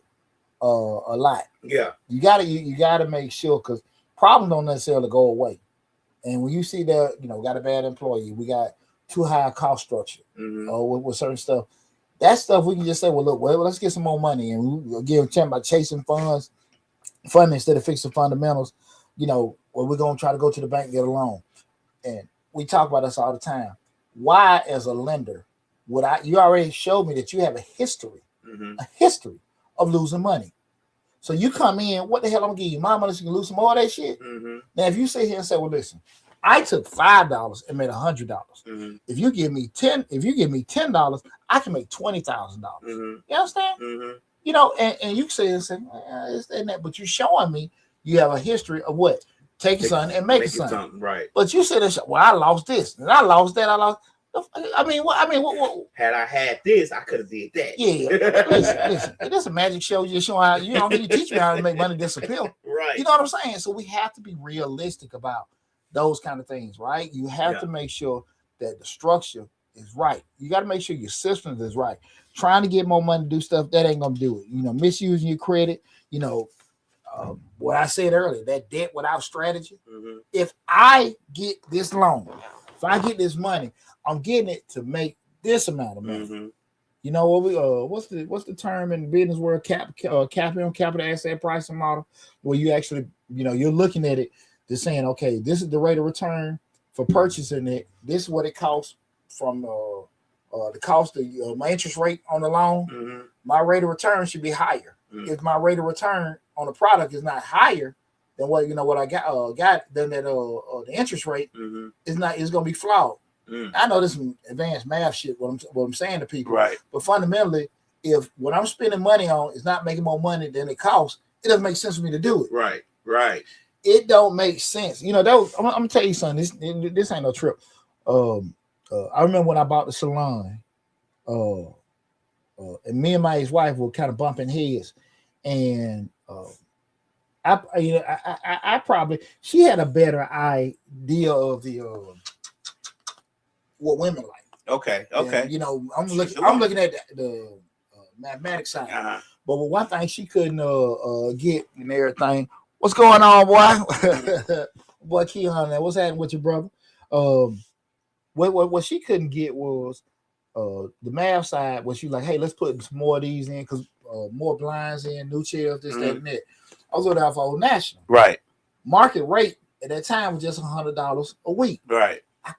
[SPEAKER 1] a lot.
[SPEAKER 2] Yeah,
[SPEAKER 1] you gotta make sure because problems don't necessarily go away. And when you see that, got a bad employee, we got too high a cost structure, with certain stuff. That stuff we can just say, well, look, let's get some more money, and we again talking about chasing funding instead of fixing fundamentals. We're gonna try to go to the bank and get a loan, and we talk about this all the time. Why, as a lender, you already showed me that you have a history of losing money. So you come in, what the hell I'm gonna give you my money so you can lose some more of that shit? Now, if you sit here and say, well, listen, I took $5 and made $100. If you give me $10, I can make $20,000. You understand? And you say and say, isn't that? But you're showing me you have a history of what? Taking something and making something.
[SPEAKER 2] Right.
[SPEAKER 1] But you said, well, I lost this and I lost that. What?
[SPEAKER 2] Had I had this, I could have did that.
[SPEAKER 1] Yeah. Listen. This is a magic show. You're showing how you teach me how to make money disappear.
[SPEAKER 2] Right.
[SPEAKER 1] You know what I'm saying? So we have to be realistic about those kind of things, right? You have to make sure that the structure is right. You got to make sure your systems is right. Trying to get more money to do stuff that ain't gonna do it. Misusing your credit. What I said earlier, that debt without strategy. If I get this loan, if I get this money, I'm getting it to make this amount of money. You know what what's the term in the business world? Capital asset pricing model, where you actually, you're looking at it, just saying, okay, this is the rate of return for purchasing it. This is what it costs from the cost of my interest rate on the loan. My rate of return should be higher. If my rate of return on the product is not higher than what I got, then that the interest rate is gonna be flawed. I know this is some advanced math shit. What I'm saying to people,
[SPEAKER 2] right? But
[SPEAKER 1] fundamentally, if what I'm spending money on is not making more money than it costs, it doesn't make sense for me to do it.
[SPEAKER 2] Right.
[SPEAKER 1] It don't make sense. I'm gonna tell you something. This ain't no trip. I remember when I bought the salon, and me and my ex-wife were kind of bumping heads, and I probably, she had a better idea of the what women like.
[SPEAKER 2] Okay.
[SPEAKER 1] And, I'm looking at the mathematics side. But one thing she couldn't get and everything. What's going on, boy? Boy, Keon, what's happening with your brother? What she couldn't get was the math side. Was she like, hey, let's put some more of these in because more blinds in, new chairs, this, that, and that. I was looking out for Old National.
[SPEAKER 2] Right.
[SPEAKER 1] Market rate at that time was just $100 a week.
[SPEAKER 2] Right.
[SPEAKER 1] I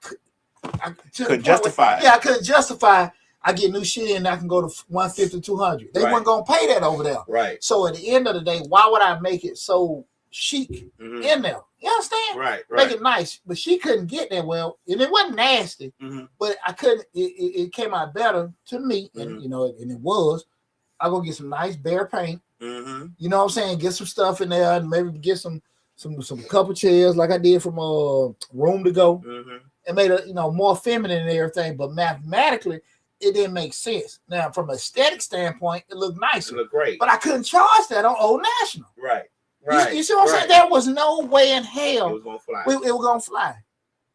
[SPEAKER 2] couldn't justify it.
[SPEAKER 1] Yeah, I couldn't justify. I get new shit and I can go to 150, 200. They weren't gonna pay that over there.
[SPEAKER 2] Right.
[SPEAKER 1] So at the end of the day, why would I make it so chic in there? You understand?
[SPEAKER 2] Right.
[SPEAKER 1] Make it nice. But she couldn't get that well, and it wasn't nasty. But I couldn't. It came out better to me, and and it was. I go get some nice bare paint. You know what I'm saying? Get some stuff in there, and maybe get some couple chairs like I did from Room to Go, and made it more feminine and everything. But mathematically, it didn't make sense. Now, from an aesthetic standpoint, it looked nice.
[SPEAKER 2] It looked great.
[SPEAKER 1] But I couldn't charge that on Old National.
[SPEAKER 2] Right.
[SPEAKER 1] You see what I'm saying? There was no way in hell
[SPEAKER 2] it was gonna fly.
[SPEAKER 1] It was gonna fly.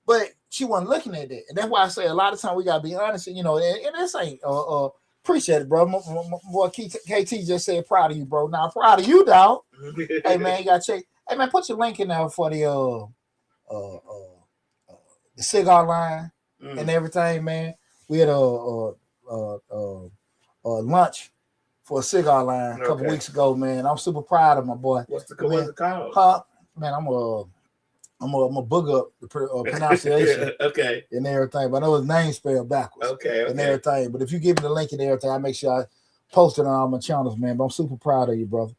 [SPEAKER 1] But she wasn't looking at that, and that's why I say a lot of times we gotta be honest. And this ain't appreciate it, bro. My boy KT just said proud of you, bro. Now proud of you, dog. Hey man, you gotta check. Hey man, put your link in there for the cigar line and everything, man. We had a lunch for a cigar line a couple weeks ago, man. I'm super proud of my boy.
[SPEAKER 2] What's it called?
[SPEAKER 1] Man, I'm a book up the pronunciation, and everything. But I know his name spelled backwards, and everything. But if you give me the link and everything, I make sure I post it on all my channels, man. But I'm super proud of you, brother.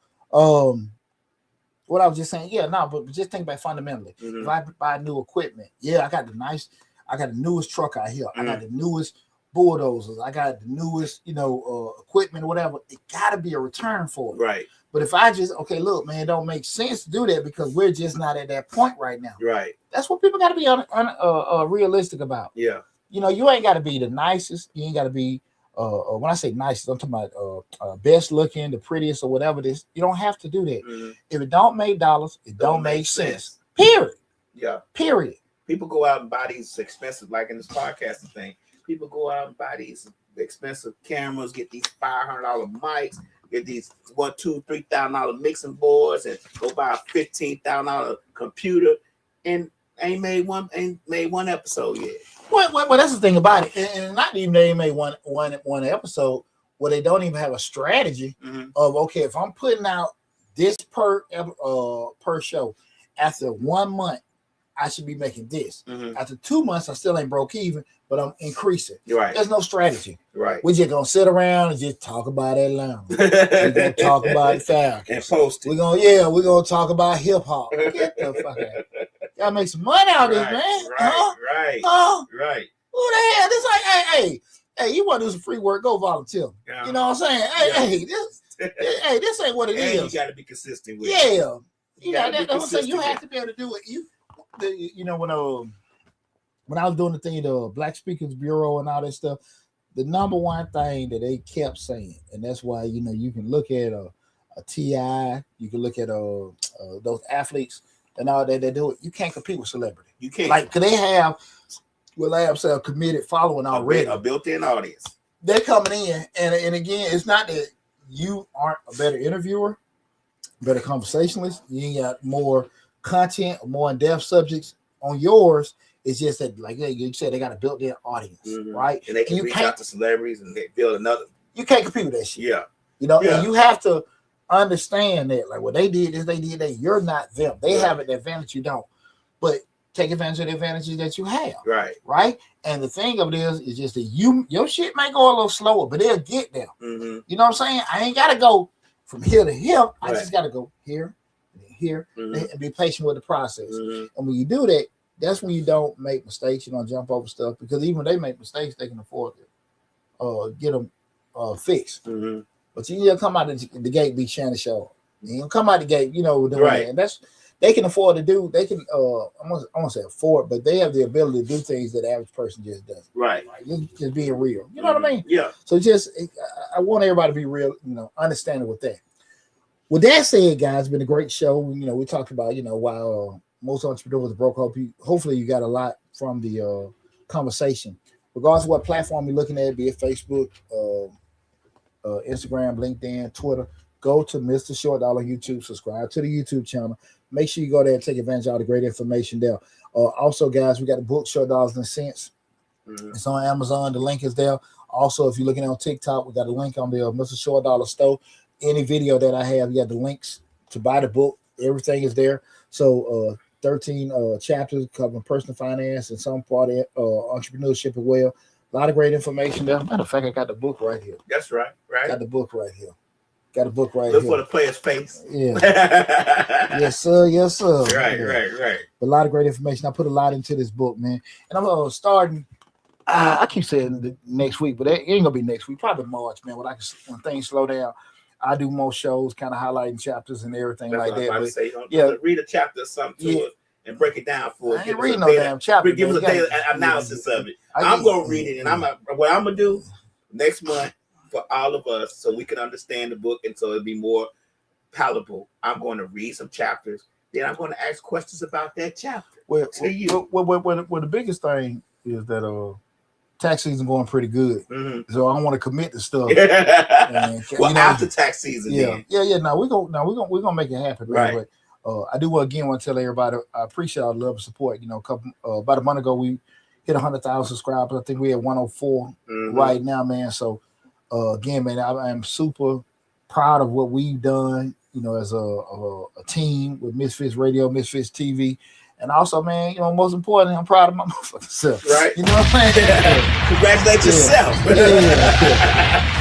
[SPEAKER 1] What I was just saying, but just think about fundamentally. If I buy new equipment, I got the newest truck out here. I got the newest bulldozers. I got the newest, equipment or whatever. It got to be a return for it.
[SPEAKER 2] Right.
[SPEAKER 1] But if I just, okay, look, man, it don't make sense to do that because we're just not at that point right now.
[SPEAKER 2] Right.
[SPEAKER 1] That's what people got to be realistic about.
[SPEAKER 2] Yeah.
[SPEAKER 1] You ain't got to be the nicest. You ain't got to be, when I say nicest, I'm talking about best looking, the prettiest or whatever it is. You don't have to do that.
[SPEAKER 2] Mm-hmm.
[SPEAKER 1] If it don't make dollars, it don't make sense. Period.
[SPEAKER 2] Yeah.
[SPEAKER 1] Period.
[SPEAKER 2] People go out and buy these expensive, like in this podcasting thing, people go out and buy these expensive cameras, get these $500 mics, get these $1,000, $2,000, $3,000 mixing boards, and go buy a $15,000 computer, and ain't made one episode yet.
[SPEAKER 1] Well, that's the thing about it, and not even they made one episode where they don't even have a strategy of, okay, if I'm putting out this per show, after 1 month, I should be making this. After 2 months, I still ain't broke even, but I'm increasing.
[SPEAKER 2] Right.
[SPEAKER 1] There's no strategy.
[SPEAKER 2] Right.
[SPEAKER 1] We're just gonna sit around and just talk about that line. We're gonna talk about it fast
[SPEAKER 2] and post it.
[SPEAKER 1] We're gonna talk about hip hop. Get the fuck out. Y'all make some money out of this, man.
[SPEAKER 2] Right.
[SPEAKER 1] Right. Who the hell? This like, hey, you want to do some free work? Go volunteer. Yeah. You know what I'm saying? This ain't what it is.
[SPEAKER 2] You got to be consistent with
[SPEAKER 1] it.
[SPEAKER 2] Yeah.
[SPEAKER 1] That's what I'm saying. You have to be able to do it. When I was doing the thing, the Black Speakers Bureau and all that stuff, the number one thing that they kept saying, and that's why you can look at a T.I., you can look at those athletes and all that they do it. You can't compete with celebrity.
[SPEAKER 2] You can't.
[SPEAKER 1] Like, cause they have a committed following already,
[SPEAKER 2] a built-in audience.
[SPEAKER 1] They're coming in, and again, it's not that you aren't a better interviewer, better conversationalist. You ain't got more content or more in-depth subjects on yours. It's just that, like you said, they got a built-in audience, right?
[SPEAKER 2] And they can reach out to celebrities and they build another.
[SPEAKER 1] You can't compete with that shit.
[SPEAKER 2] Yeah.
[SPEAKER 1] And you have to understand that, like, what they did is they did that. You're not them. They have an advantage you don't. But take advantage of the advantages that you have. Right. And the thing of it is just that your shit might go a little slower, but they'll get there. You know what I'm saying? I ain't gotta go from here to here. I just gotta go here and here and be patient with the process. And when you do that, that's when you don't make mistakes. You don't jump over stuff, because even when they make mistakes, they can afford to get them fixed. But you need to come out of the gate, be Shannon Shaw. You come out the gate, doing that. And that's, they can afford to do. They can, I won't say afford, but they have the ability to do things that the average person just doesn't. Right. Just being real. You know what I mean? Yeah. So I want everybody to be real, understanding with that. With that said, guys, it's been a great show. We talked about, while most entrepreneurs broke up, hopefully you got a lot from the conversation. Regardless of what platform you're looking at, be it Facebook, Instagram, LinkedIn, Twitter, go to Mr. Short Dollar YouTube, subscribe to the YouTube channel. Make sure you go there and take advantage of all the great information there. Also, guys, we got the book Short Dollars and Cents. It's on Amazon. The link is there. Also, if you're looking on TikTok, we got a link on the Mr. Short Dollar store. Any video that I have, you got the links to buy the book. Everything is there. So 13 chapters covering personal finance and some part of entrepreneurship as well. A lot of great information there. Matter of fact, I got the book right here.
[SPEAKER 2] That's right.
[SPEAKER 1] Got the book right here. Got a book right
[SPEAKER 2] Look
[SPEAKER 1] here.
[SPEAKER 2] for the player's face.
[SPEAKER 1] Yeah. Yes, sir.
[SPEAKER 2] Right.
[SPEAKER 1] But a lot of great information. I put a lot into this book, man. And I'm starting. I keep saying next week, but it ain't gonna be next week. Probably March, man. When things slow down, I do more shows, kind of highlighting chapters and everything. That's like that. But,
[SPEAKER 2] read a chapter or something to it and break it down for us.
[SPEAKER 1] I ain't reading no damn chapter.
[SPEAKER 2] Give us a daily analysis of it. I'm gonna read it, and what I'm gonna do next month for all of us, so we can understand the book and so it'll be more palatable. I'm going to read some chapters, then I'm going to ask questions about that chapter. Well,
[SPEAKER 1] the biggest thing is that tax season going pretty good, so I don't want to commit to stuff.
[SPEAKER 2] After tax season,
[SPEAKER 1] yeah. Now we're gonna make it happen, right? But I do want to tell everybody I appreciate all the love and support. About a month ago we hit 100,000 subscribers. I think we at 104 right now, man. So again, man, I am super proud of what we've done. As a team with Misfits Radio, Misfits TV. And also, man, most importantly, I'm proud of my motherfucking self.
[SPEAKER 2] Right.
[SPEAKER 1] You know what I'm saying?
[SPEAKER 2] Congratulate yourself.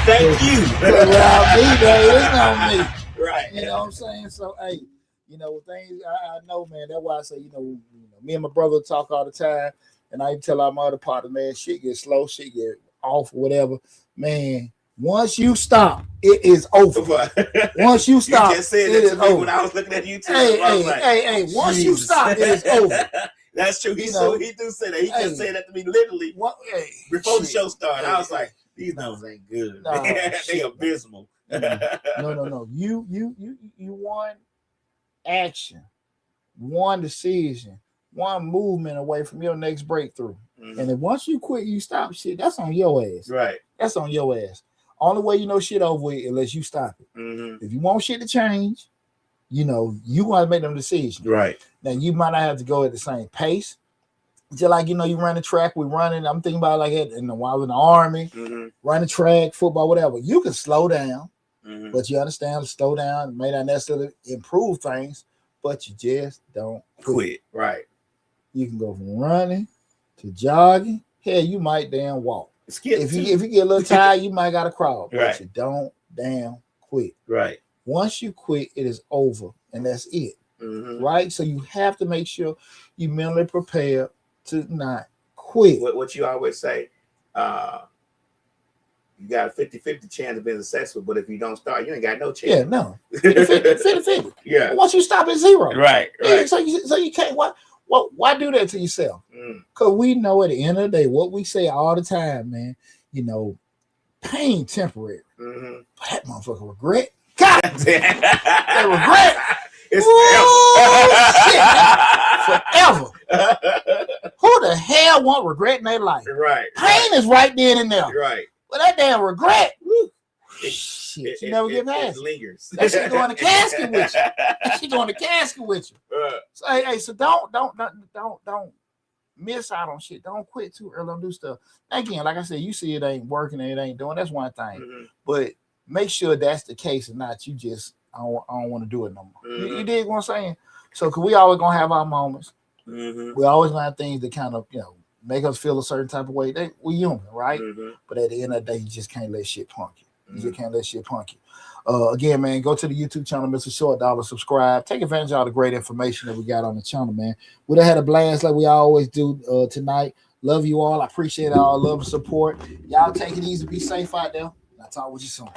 [SPEAKER 2] Thank you.
[SPEAKER 1] Without me, man, it's not me.
[SPEAKER 2] Right.
[SPEAKER 1] You know what I'm saying? So, hey, things I know, man. That's why I say, me and my brother talk all the time. And I tell our other partners, man, shit gets slow, shit get off or whatever, man. Once you stop, it is over. Once you stop,
[SPEAKER 2] you just said
[SPEAKER 1] it
[SPEAKER 2] that
[SPEAKER 1] is
[SPEAKER 2] to me
[SPEAKER 1] over.
[SPEAKER 2] when I was looking at YouTube.
[SPEAKER 1] Hey, once you stop, it is over.
[SPEAKER 2] That's true. He do say that. He just said that to me literally before the show started. I was like, these numbers ain't good. They abysmal.
[SPEAKER 1] No. You want action, one decision, one movement away from your next breakthrough. Mm-hmm. And if once you quit, you stop shit, that's on your ass.
[SPEAKER 2] Right.
[SPEAKER 1] That's on your ass. Only way you know shit over with unless you stop it. Mm-hmm. If you want shit to change, you want to make them decisions.
[SPEAKER 2] Right.
[SPEAKER 1] Now, you might not have to go at the same pace. Just like, you run the track, we running. I'm thinking about like it while I was in the Army, run the track, football, whatever. You can slow down, but you understand to slow down may not necessarily improve things, but you just don't quit.
[SPEAKER 2] Right.
[SPEAKER 1] You can go from running to jogging. Hell, you might damn walk. If you get a little tired, you might gotta crawl, but you don't damn quit.
[SPEAKER 2] Right.
[SPEAKER 1] Once you quit, it is over, and that's it. Right. So you have to make sure you mentally prepare to not quit.
[SPEAKER 2] What you always say, you got a 50-50 chance of being successful, but if you don't start, you ain't got no chance.
[SPEAKER 1] Yeah, no. 50-50.
[SPEAKER 2] Yeah.
[SPEAKER 1] But once you stop, it's zero.
[SPEAKER 2] Right.
[SPEAKER 1] Yeah, so you can't. Why do that to yourself? Because we know at the end of the day, what we say all the time, man, pain temporary. But that motherfucker regret. God damn. That regret.
[SPEAKER 2] It's
[SPEAKER 1] forever. Who the hell want regret in their life?
[SPEAKER 2] Right.
[SPEAKER 1] Pain is right then and there.
[SPEAKER 2] Right.
[SPEAKER 1] But that damn regret, shit, you never get past.
[SPEAKER 2] It lingers.
[SPEAKER 1] That shit going to casket with you. That shit going to casket with you. So so don't miss out on shit. Don't quit too early on do stuff. Again, like I said, you see it ain't working and it ain't doing. That's one thing. But make sure that's the case and not you just I don't want to do it no more. You dig what I'm saying? So cause we always gonna have our moments. We always gonna have things that kind of make us feel a certain type of way. We human, right? But at the end of the day, you just can't let shit punk you. You just can't let shit punk you. Again, man, go to the YouTube channel, Mr. Short Dollar, subscribe. Take advantage of all the great information that we got on the channel, man. We done had a blast like we always do tonight. Love you all. I appreciate all love and support. Y'all take it easy. Be safe out there. I'll talk with you soon.